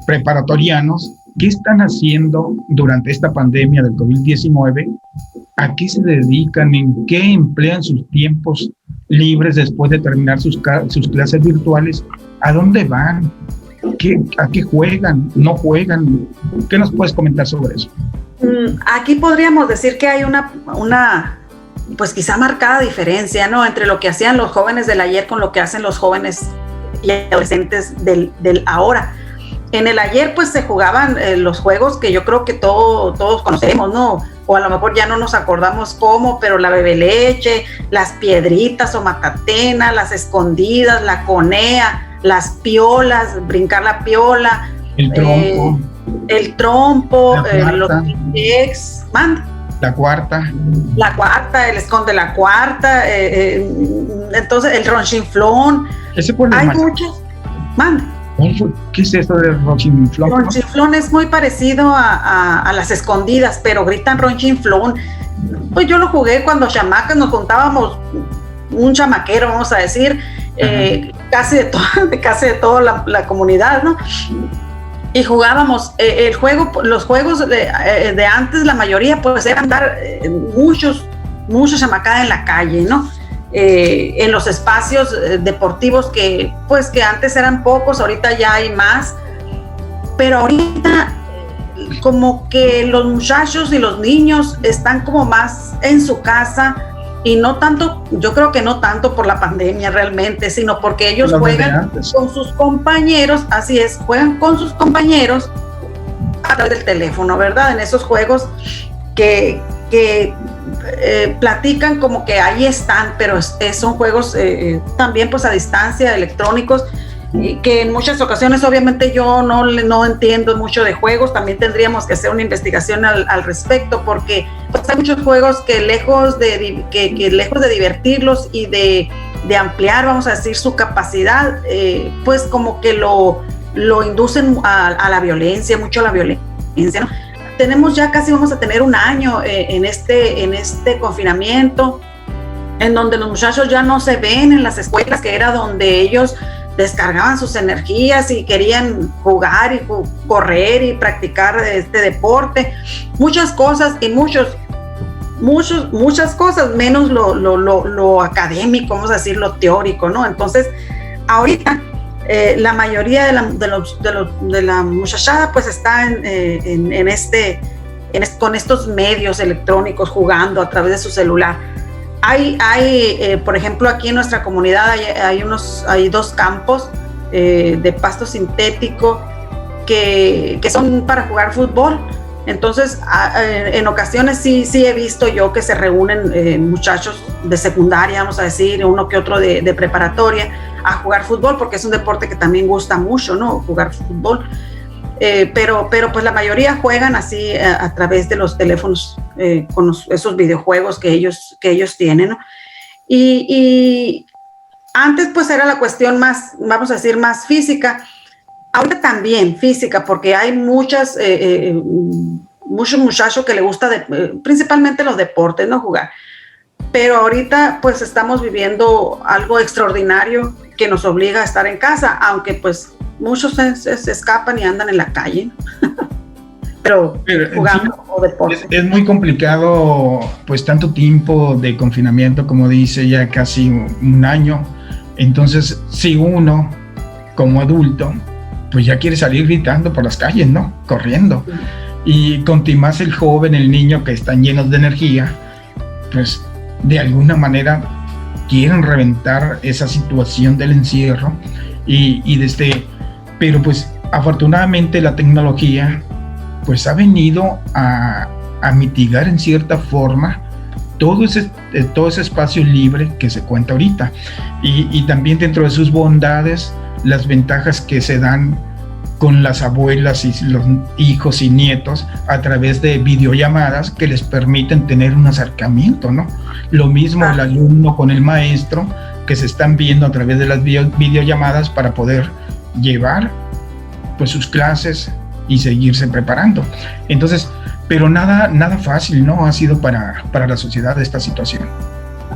preparatorianos. ¿Qué están haciendo durante esta pandemia del COVID-19? ¿A qué se dedican? ¿En qué emplean sus tiempos libres después de terminar sus clases virtuales? ¿A dónde van? ¿A qué juegan? ¿No juegan? ¿Qué nos puedes comentar sobre eso? Aquí podríamos decir que hay una pues quizá marcada diferencia, ¿no? Entre lo que hacían los jóvenes del ayer con lo que hacen los jóvenes y adolescentes del ahora. En el ayer pues se jugaban los juegos que yo creo que todos conocemos, ¿no? O a lo mejor ya no nos acordamos cómo, pero la bebeleche, las piedritas o matatena, las escondidas, la conea, las piolas, brincar la piola, el trompo, los ex, la cuarta, el esconde la cuarta, entonces el ronchinflón. Hay muchos, ¿Qué es esto del ronchinflón? Ronchinflón es muy parecido a las escondidas, pero gritan ronchinflón. Pues yo lo jugué cuando chamacas, nos juntábamos un chamaquero, vamos a decir, casi de toda la comunidad, ¿no? Y jugábamos los juegos de antes, la mayoría pues eran dar muchos chamacada en la calle, ¿no? en los espacios deportivos que antes eran pocos, ahorita ya hay más, pero ahorita como que los muchachos y los niños están como más en su casa, y no tanto, yo creo que no tanto por la pandemia realmente, sino porque ellos juegan con sus compañeros, así es, juegan con sus compañeros a través del teléfono, ¿verdad? En esos juegos que platican como que ahí están, pero son juegos también pues a distancia, electrónicos, y que en muchas ocasiones obviamente yo no entiendo mucho de juegos. También tendríamos que hacer una investigación al respecto, porque pues, hay muchos juegos que lejos de divertirlos y de ampliar, vamos a decir, su capacidad, pues como que lo inducen a la violencia, mucho a la violencia, ¿no? Tenemos ya casi, vamos a tener un año en este confinamiento, en donde los muchachos ya no se ven en las escuelas, que era donde ellos descargaban sus energías y querían jugar y correr y practicar este deporte, muchas cosas, y muchas cosas, menos lo académico, vamos a decir, lo teórico, ¿no? Entonces, ahorita la mayoría de la muchachada pues está con estos medios electrónicos, jugando a través de su celular. Hay por ejemplo, aquí en nuestra comunidad hay 2 campos de pasto sintético que son para jugar fútbol. Entonces, en ocasiones sí he visto yo que se reúnen muchachos de secundaria, vamos a decir, uno que otro de preparatoria, a jugar fútbol, porque es un deporte que también gusta mucho, ¿no? Jugar fútbol. Pero pues la mayoría juegan así a través de los teléfonos, con esos videojuegos que ellos tienen, ¿no? Y antes pues era la cuestión más, vamos a decir, más física. Ahorita también física, porque hay muchos muchachos que le gusta principalmente los deportes, ¿no? Jugar. Pero ahorita pues estamos viviendo algo extraordinario que nos obliga a estar en casa, aunque pues muchos se escapan y andan en la calle, pero jugando o deporte. Es muy complicado, pues tanto tiempo de confinamiento, como dice, ya casi un año. Entonces, si uno como adulto pues ya quiere salir gritando por las calles, ¿no? Corriendo. Y con más el joven, el niño, que están llenos de energía, pues de alguna manera quieren reventar esa situación del encierro pero pues afortunadamente la tecnología pues ha venido a mitigar en cierta forma todo ese espacio libre que se cuenta ahorita, y también dentro de sus bondades, las ventajas que se dan con las abuelas y los hijos y nietos a través de videollamadas que les permiten tener un acercamiento, ¿no? Lo mismo el alumno con el maestro, que se están viendo a través de las videollamadas para poder llevar pues sus clases y seguirse preparando. Entonces, pero nada fácil, ¿no? Ha sido para la sociedad esta situación.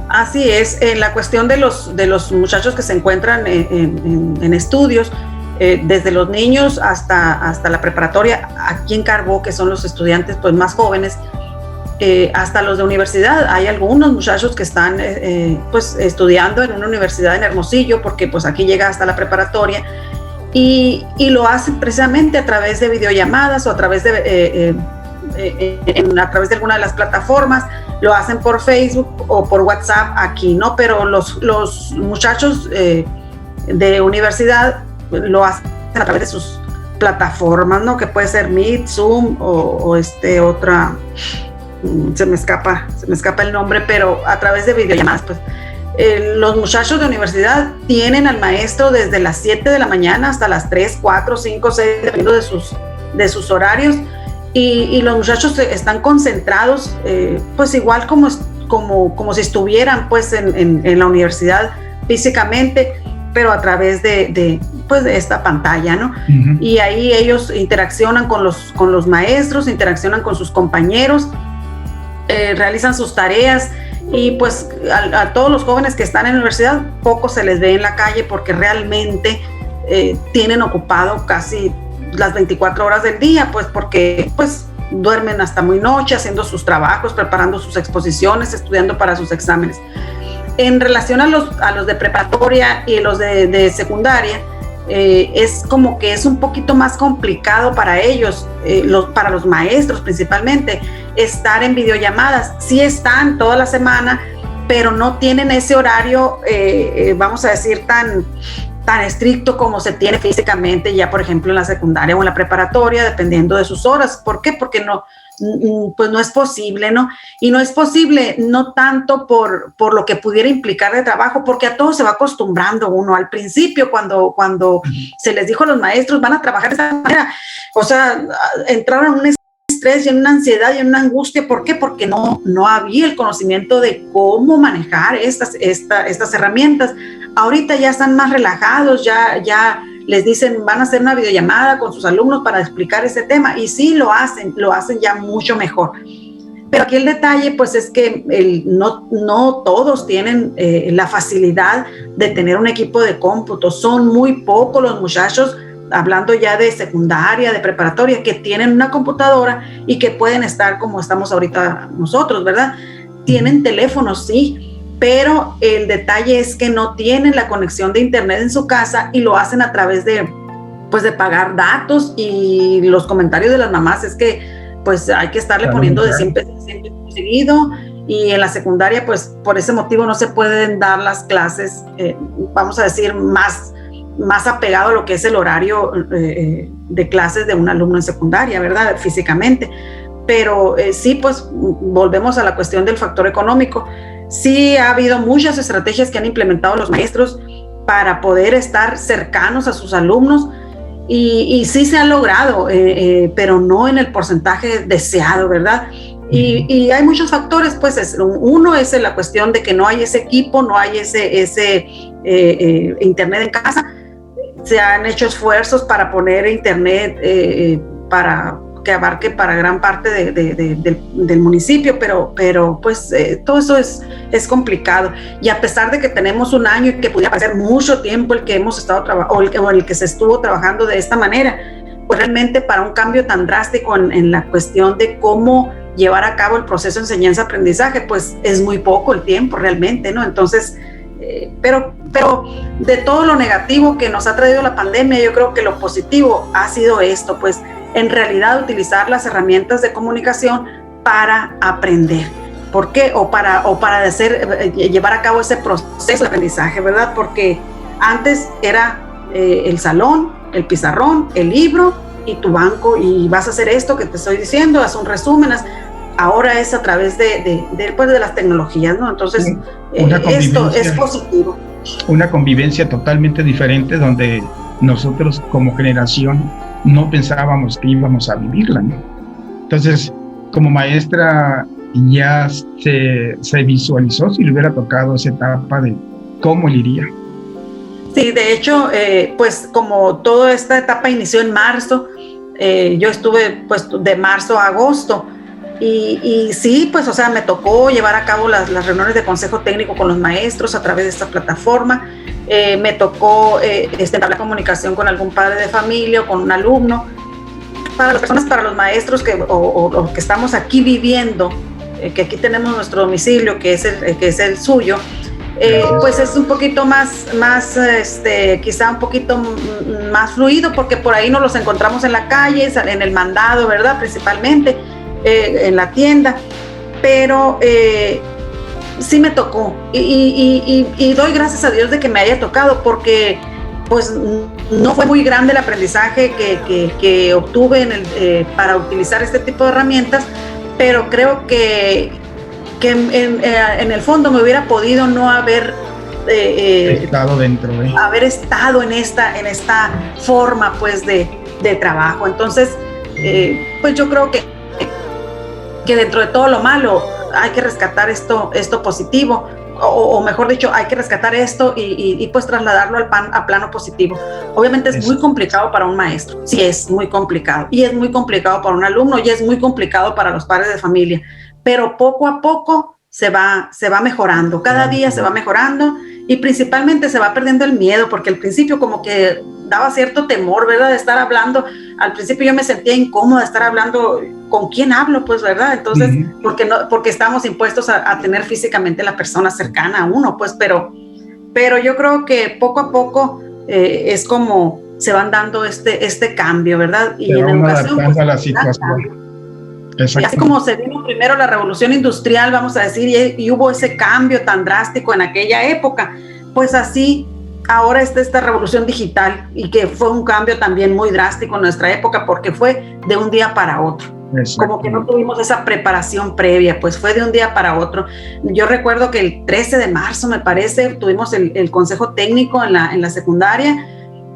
Así es, la cuestión de los muchachos que se encuentran en estudios, desde los niños hasta la preparatoria, aquí en Carbó, que son los estudiantes pues más jóvenes, hasta los de universidad. Hay algunos muchachos que están pues estudiando en una universidad en Hermosillo, porque pues aquí llega hasta la preparatoria, y lo hacen precisamente a través de videollamadas o a través de alguna de las plataformas. Lo hacen por Facebook o por WhatsApp aquí, ¿no? Pero los muchachos de universidad lo hacen a través de sus plataformas, ¿no? Que puede ser Meet, Zoom o otra, se me escapa el nombre, pero a través de videollamadas, pues. Los muchachos de universidad tienen al maestro desde las 7 de la mañana hasta las 3, 4, 5, 6, dependiendo de sus horarios, y los muchachos están concentrados, pues igual como si estuvieran pues en la universidad físicamente, pero a través de esta pantalla, ¿no? Uh-huh. Y ahí ellos interaccionan con los maestros, interaccionan con sus compañeros, realizan sus tareas, y pues a todos los jóvenes que están en la universidad poco se les ve en la calle, porque realmente tienen ocupado casi las 24 horas del día, pues porque pues duermen hasta muy noche haciendo sus trabajos, preparando sus exposiciones, estudiando para sus exámenes. En relación a los de preparatoria y los de secundaria, es como que es un poquito más complicado para ellos, para los maestros principalmente, estar en videollamadas. Sí están toda la semana, pero no tienen ese horario, vamos a decir, tan estricto como se tiene físicamente ya, por ejemplo, en la secundaria o en la preparatoria, dependiendo de sus horas. ¿Por qué? Porque pues no es posible, ¿no? Y no es posible no tanto por lo que pudiera implicar de trabajo, porque a todo se va acostumbrando uno. Al principio, cuando se les dijo a los maestros, van a trabajar de esta manera, o sea, entraron en un estrés y en una ansiedad y en una angustia. ¿Por qué? Porque no había el conocimiento de cómo manejar estas herramientas. Ahorita ya están más relajados, ya les dicen, van a hacer una videollamada con sus alumnos para explicar ese tema, y sí lo hacen ya mucho mejor. Pero aquí el detalle, pues, es que no todos tienen la facilidad de tener un equipo de cómputo. Son muy pocos los muchachos, hablando ya de secundaria, de preparatoria, que tienen una computadora y que pueden estar como estamos ahorita nosotros, ¿verdad? Tienen teléfonos, sí, pero el detalle es que no tienen la conexión de internet en su casa y lo hacen a través de pagar datos, y los comentarios de las mamás es que pues hay que estarle poniendo de 100 pesos seguido, y en la secundaria pues por ese motivo no se pueden dar las clases, vamos a decir, más apegado a lo que es el horario de clases de un alumno en secundaria, ¿verdad? Físicamente. Pero sí, pues volvemos a la cuestión del factor económico. Sí ha habido muchas estrategias que han implementado los maestros para poder estar cercanos a sus alumnos, y sí se ha logrado, pero no en el porcentaje deseado, ¿verdad? Y hay muchos factores, pues uno es la cuestión de que no hay ese equipo, no hay ese internet en casa. Se han hecho esfuerzos para poner internet para que abarque para gran parte del municipio, pero pues todo eso es complicado. Y a pesar de que tenemos un año y que pudiera parecer mucho tiempo el que hemos estado trabajando, o el que se estuvo trabajando de esta manera, pues realmente para un cambio tan drástico en la cuestión de cómo llevar a cabo el proceso de enseñanza-aprendizaje, pues es muy poco el tiempo realmente, ¿no? Entonces, pero de todo lo negativo que nos ha traído la pandemia, yo creo que lo positivo ha sido esto, pues en realidad utilizar las herramientas de comunicación para aprender. ¿Por qué? O para llevar a cabo ese proceso de aprendizaje, ¿verdad? Porque antes era el salón, el pizarrón, el libro y tu banco, y vas a hacer esto que te estoy diciendo, haz un resumen. Ahora es a través de las tecnologías, ¿no? Entonces, esto es positivo. Una convivencia totalmente diferente, donde nosotros como generación no pensábamos que íbamos a vivirla, ¿no? Entonces, como maestra, ya se visualizó si le hubiera tocado esa etapa de cómo le iría. Sí, de hecho, pues como toda esta etapa inició en marzo, yo estuve pues de marzo a agosto, y sí, pues, o sea, me tocó llevar a cabo las reuniones de consejo técnico con los maestros a través de esta plataforma. Me tocó la comunicación con algún padre de familia o con un alumno. Para las personas, para los maestros que estamos aquí viviendo, que aquí tenemos nuestro domicilio, que es el suyo, pues es un poquito más quizá un poquito más fluido, porque por ahí nos los encontramos en la calle, en el mandado, ¿verdad? Principalmente en la tienda, pero sí me tocó, y doy gracias a Dios de que me haya tocado, porque pues no fue muy grande el aprendizaje que obtuve para utilizar este tipo de herramientas, pero creo que en el fondo me hubiera podido no haber haber estado en esta forma pues de trabajo. Entonces pues yo creo que dentro de todo lo malo hay que rescatar esto positivo, o mejor dicho, hay que rescatar esto y pues trasladarlo a plano positivo. Obviamente es muy complicado para un maestro, sí es muy complicado, y es muy complicado para un alumno, y es muy complicado para los padres de familia, pero poco a poco se va mejorando, cada día se va mejorando y principalmente se va perdiendo el miedo, porque al principio como que daba cierto temor, ¿verdad? De estar hablando, al principio yo me sentía incómoda de estar hablando, ¿con quién hablo? Pues, ¿verdad? Entonces, porque estamos impuestos a tener físicamente la persona cercana a uno, pues, pero yo creo que poco a poco es como se van dando este cambio, ¿verdad? Y en educación, pues, a la situación. Y así como se vino primero la revolución industrial, vamos a decir, y hubo ese cambio tan drástico en aquella época, pues así ahora está esta revolución digital, y que fue un cambio también muy drástico en nuestra época, porque fue de un día para otro. Como que no tuvimos esa preparación previa, pues fue de un día para otro. Yo recuerdo que el 13 de marzo, me parece, tuvimos el consejo técnico en la secundaria,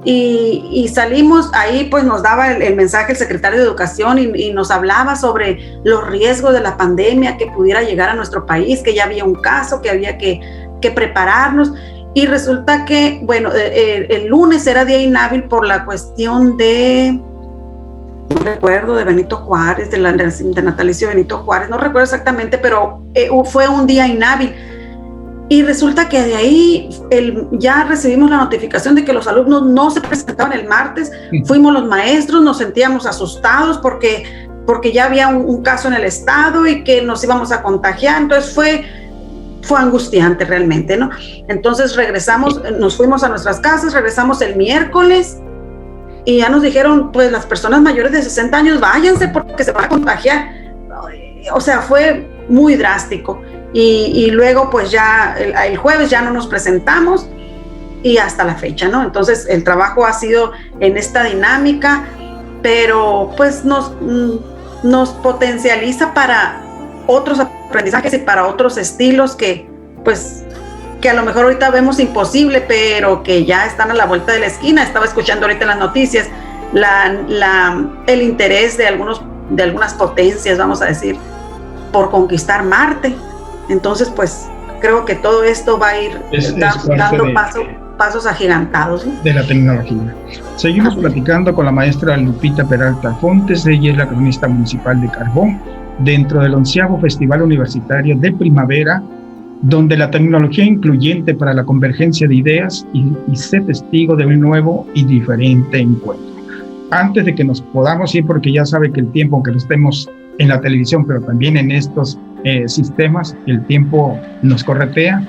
y salimos ahí, pues nos daba el mensaje el secretario de Educación y nos hablaba sobre los riesgos de la pandemia que pudiera llegar a nuestro país, que ya había un caso, que había que prepararnos. Y resulta que, bueno, el lunes era día inhábil por la cuestión de, no recuerdo, de Benito Juárez, de natalicio de Benito Juárez, no recuerdo exactamente, pero fue un día inhábil. Y resulta que de ahí ya recibimos la notificación de que los alumnos no se presentaban el martes. Fuimos los maestros, nos sentíamos asustados porque ya había un caso en el estado y que nos íbamos a contagiar. Entonces fue angustiante realmente, ¿no? Entonces regresamos, nos fuimos a nuestras casas, regresamos el miércoles y ya nos dijeron, pues las personas mayores de 60 años váyanse porque se van a contagiar. O sea, fue muy drástico. Y luego pues ya el jueves ya no nos presentamos y hasta la fecha, ¿no? Entonces el trabajo ha sido en esta dinámica, pero pues nos potencializa para otros aprendizajes y para otros estilos que a lo mejor ahorita vemos imposible, pero que ya están a la vuelta de la esquina. Estaba escuchando ahorita en las noticias el interés de algunas potencias, vamos a decir, por conquistar Marte. Entonces, pues, creo que todo esto va a ir dando pasos agigantados, ¿no? De la tecnología. Seguimos platicando con la maestra Lupita Peralta Fontes. Ella es la cronista municipal de Carbó, dentro del 11º Festival Universitario de Primavera, donde la tecnología incluyente para la convergencia de ideas y sé testigo de un nuevo y diferente encuentro. Antes de que nos podamos ir, porque ya sabe que el tiempo, aunque no estemos en la televisión, pero también en estos sistemas, el tiempo nos corretea.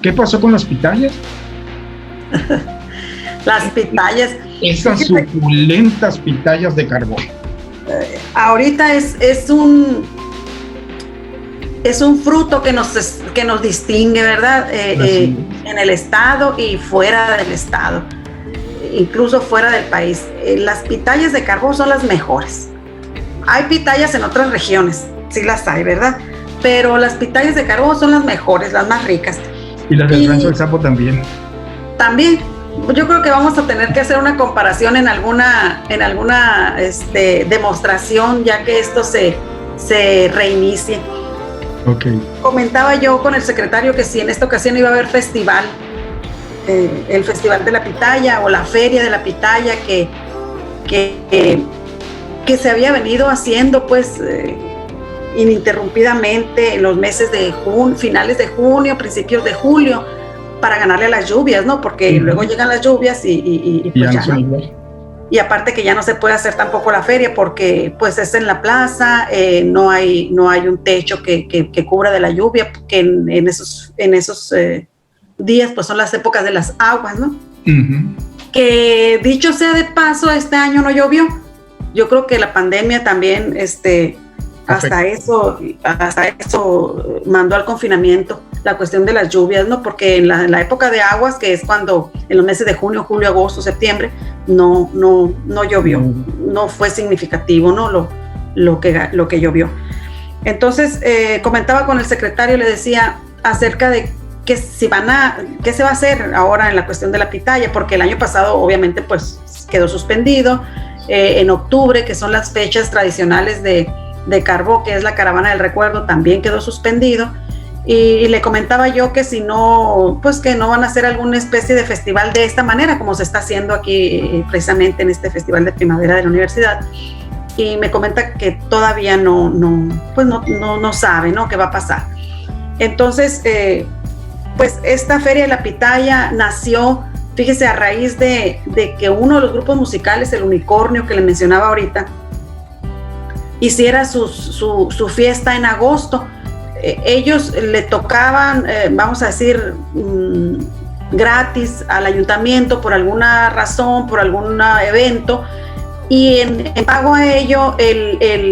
¿Qué pasó con las pitayas? Las pitayas. Esas suculentas pitayas de carbón. Ahorita es un fruto que nos distingue, ¿verdad? En el estado y fuera del estado, incluso fuera del país. Las pitayas de carbón son las mejores. Hay pitayas en otras regiones, sí las hay, ¿verdad? Pero las pitayas de carbón son las mejores, las más ricas. Y las del Rancho del Sapo también. También. Yo creo que vamos a tener que hacer una comparación en alguna demostración, ya que esto se reinicie. Okay. Comentaba yo con el secretario que si en esta ocasión iba a haber festival, el Festival de la Pitaya o la Feria de la Pitaya que se había venido haciendo pues ininterrumpidamente en los meses de finales de junio, principios de julio, para ganarle a las lluvias, ¿no? Porque luego llegan las lluvias y pues ya no. Y aparte que ya no se puede hacer tampoco la feria porque pues es en la plaza, no hay un techo que cubra de la lluvia, porque en esos días pues son las épocas de las aguas, ¿no? Que dicho sea de paso, este año no llovió. Yo creo que la pandemia también hasta eso mandó al confinamiento la cuestión de las lluvias, ¿no? Porque en la época de aguas, que es cuando en los meses de junio, julio, agosto, septiembre, no llovió, no fue significativo, ¿no? Lo que llovió. Entonces comentaba con el secretario, le decía acerca de qué se va a hacer ahora en la cuestión de la pitaya, porque el año pasado obviamente pues quedó suspendido. En octubre, que son las fechas tradicionales de Carbó, que es la Caravana del Recuerdo, también quedó suspendido. Y le comentaba yo que si no, pues que no van a hacer alguna especie de festival de esta manera, como se está haciendo aquí precisamente en este Festival de Primavera de la Universidad. Y me comenta que todavía no sabe, ¿no?, qué va a pasar. Entonces, pues esta Feria de la Pitaya nació, fíjese, a raíz de que uno de los grupos musicales, el Unicornio que le mencionaba ahorita, hiciera su fiesta en agosto. Ellos le tocaban, vamos a decir, gratis al ayuntamiento por alguna razón, por algún evento, y en pago a ello,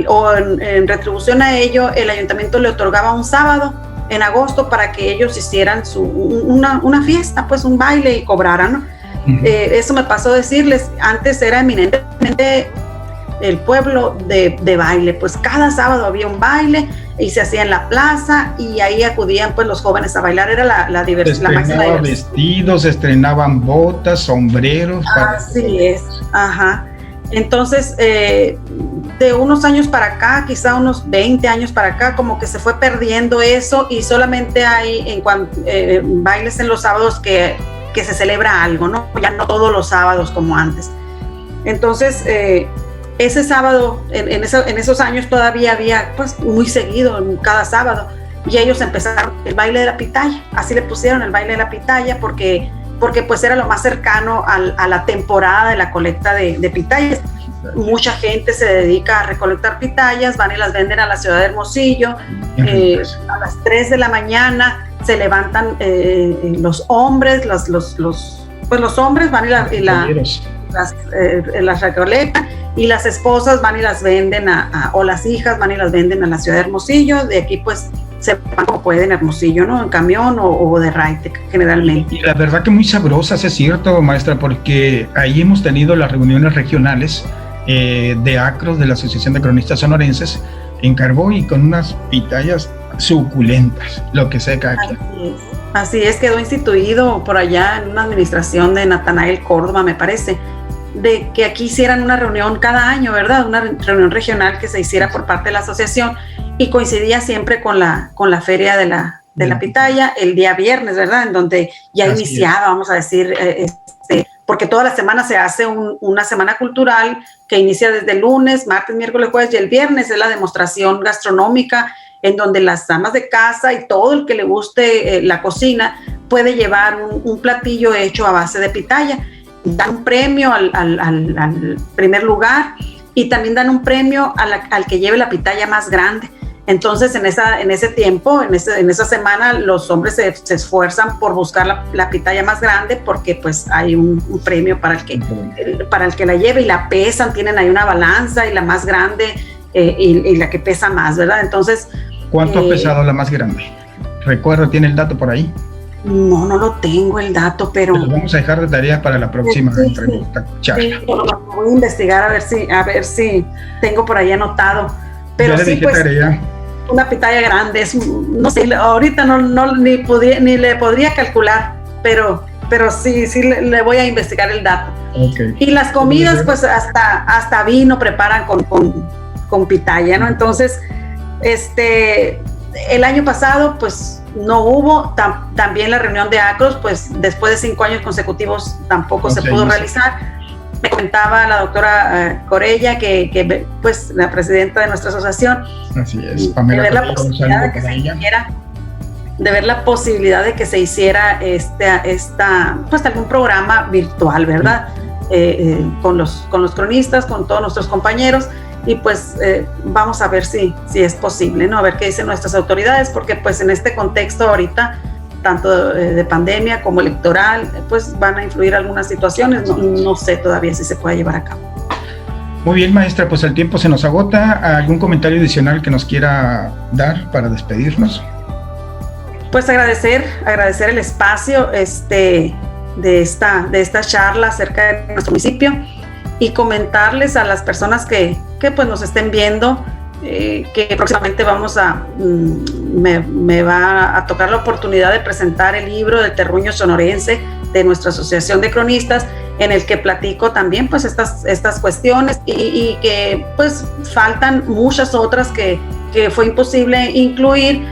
o en retribución a ello, el ayuntamiento le otorgaba un sábado en agosto para que ellos hicieran una fiesta, pues un baile, y cobraran, ¿no? Uh-huh. Eso me pasó a decirles, antes era eminentemente el pueblo de baile, pues cada sábado había un baile y se hacía en la plaza, y ahí acudían pues los jóvenes a bailar. Era la diversión, la máxima diversión. Vestidos, estrenaban botas, sombreros. Así es, ajá. Entonces, de unos años para acá, quizá unos 20 años para acá, como que se fue perdiendo eso, y solamente hay bailes en los sábados que se celebra algo, ¿no? Ya no todos los sábados como antes. Entonces, ese sábado, en esos años todavía había pues muy seguido, cada sábado, y ellos empezaron el baile de la pitaya, así le pusieron el baile de la pitaya, porque pues era lo más cercano a la temporada de la colecta de pitayas. Mucha gente se dedica a recolectar pitayas, van y las venden a la ciudad de Hermosillo. A las 3 de la mañana se levantan los hombres, los hombres van y las recolectan, y las esposas van y las venden o las hijas van y las venden a la ciudad de Hermosillo. De aquí pues se van como pueden a Hermosillo, ¿no? En camión o de raite generalmente. Y la verdad que muy sabrosas, es cierto, maestra, porque ahí hemos tenido las reuniones regionales de ACROS, de la Asociación de Cronistas Sonorenses, en Carbó, y con unas pitayas suculentas, lo que sea cada quien. Así es, quedó instituido por allá en una administración de Natanael Córdoba, me parece, de que aquí hicieran una reunión cada año, ¿verdad? Una reunión regional que se hiciera por parte de la asociación, y coincidía siempre con la feria de la pitaya el día viernes, ¿verdad? En donde ya así iniciaba, vamos a decir, porque toda la semana se hace una semana cultural que inicia desde el lunes, martes, miércoles, jueves, y el viernes es la demostración gastronómica, en donde las amas de casa y todo el que le guste la cocina puede llevar un platillo hecho a base de pitaya. Dan un premio al primer lugar, y también dan un premio al que lleve la pitaya más grande. Entonces, en ese tiempo, en esa semana, los hombres se esfuerzan por buscar la pitaya más grande, porque pues hay un premio para el que la lleve, y la pesan, tienen ahí una balanza, y la más grande y la que pesa más, ¿verdad? Entonces, ¿cuánto ha pesado la más grande? ¿Recuerda, tiene el dato por ahí? No lo tengo el dato, pero... Lo vamos a dejar de tarea para la próxima entrevista. Sí, voy a investigar a ver si tengo por ahí anotado. Pero ya le dije pues, tarea. Una pitaya grande, no sé, ahorita ni le podría calcular, pero sí le voy a investigar el dato. Okay. Y las comidas, pues hasta vino preparan con pitaya, ¿no? Entonces, el año pasado, pues no hubo, también la reunión de ACROS, pues después de 5 años consecutivos tampoco se pudo realizar. Me comentaba la doctora Corella, que pues la presidenta de nuestra asociación, así es, Pamela, de ver la posibilidad de que se hiciera pues algún programa virtual, ¿verdad? Con los cronistas, con todos nuestros compañeros, y pues vamos a ver si es posible, ¿no? A ver qué dicen nuestras autoridades, porque pues en este contexto ahorita, tanto de pandemia como electoral, pues van a influir algunas situaciones, no sé todavía si se puede llevar a cabo. Muy bien, maestra, pues el tiempo se nos agota. ¿Algún comentario adicional que nos quiera dar para despedirnos? Pues agradecer el espacio de esta charla acerca de nuestro municipio, y comentarles a las personas que pues nos estén viendo, que próximamente me va a tocar la oportunidad de presentar el libro del terruño sonorense de nuestra asociación de cronistas, en el que platico también pues estas cuestiones, y que pues faltan muchas otras que fue imposible incluir,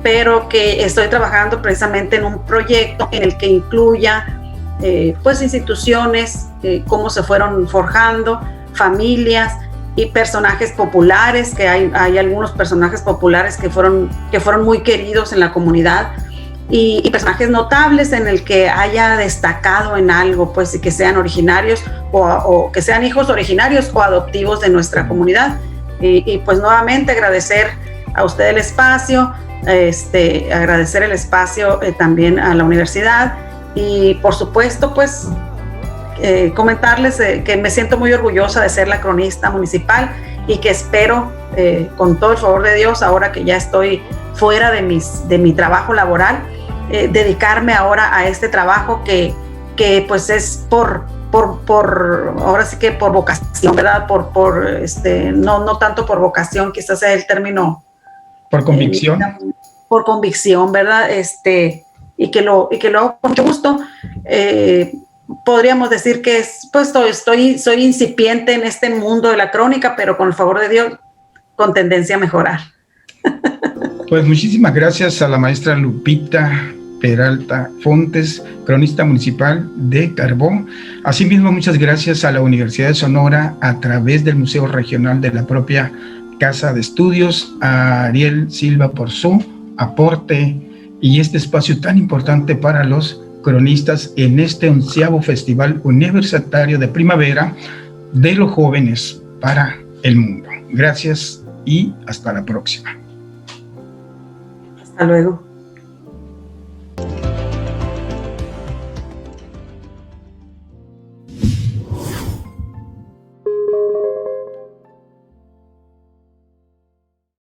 pero que estoy trabajando precisamente en un proyecto en el que incluya pues instituciones, cómo se fueron forjando, familias, y personajes populares, que hay algunos personajes populares que fueron muy queridos en la comunidad, y personajes notables en el que haya destacado en algo, pues, y que sean originarios o que sean hijos originarios o adoptivos de nuestra comunidad. Y pues nuevamente agradecer a usted el espacio, agradecer el espacio también a la universidad, y por supuesto pues comentarles que me siento muy orgullosa de ser la cronista municipal, y que espero con todo el favor de Dios, ahora que ya estoy fuera de mi trabajo laboral, dedicarme ahora a este trabajo que pues es por ahora sí que por vocación, ¿verdad? No tanto por vocación, quizás sea el término. Por convicción. Por convicción, ¿verdad? Y que lo hago con mucho gusto. Podríamos decir que soy incipiente en este mundo de la crónica, pero con el favor de Dios, con tendencia a mejorar. Pues muchísimas gracias a la maestra Lupita Peralta Fontes, cronista municipal de Carbó. Asimismo, muchas gracias a la Universidad de Sonora a través del Museo Regional de la propia Casa de Estudios, a Ariel Silva por su aporte y este espacio tan importante para los cronistas en este 11º Festival Universitario de Primavera de los Jóvenes para el Mundo. Gracias y hasta la próxima. Hasta luego.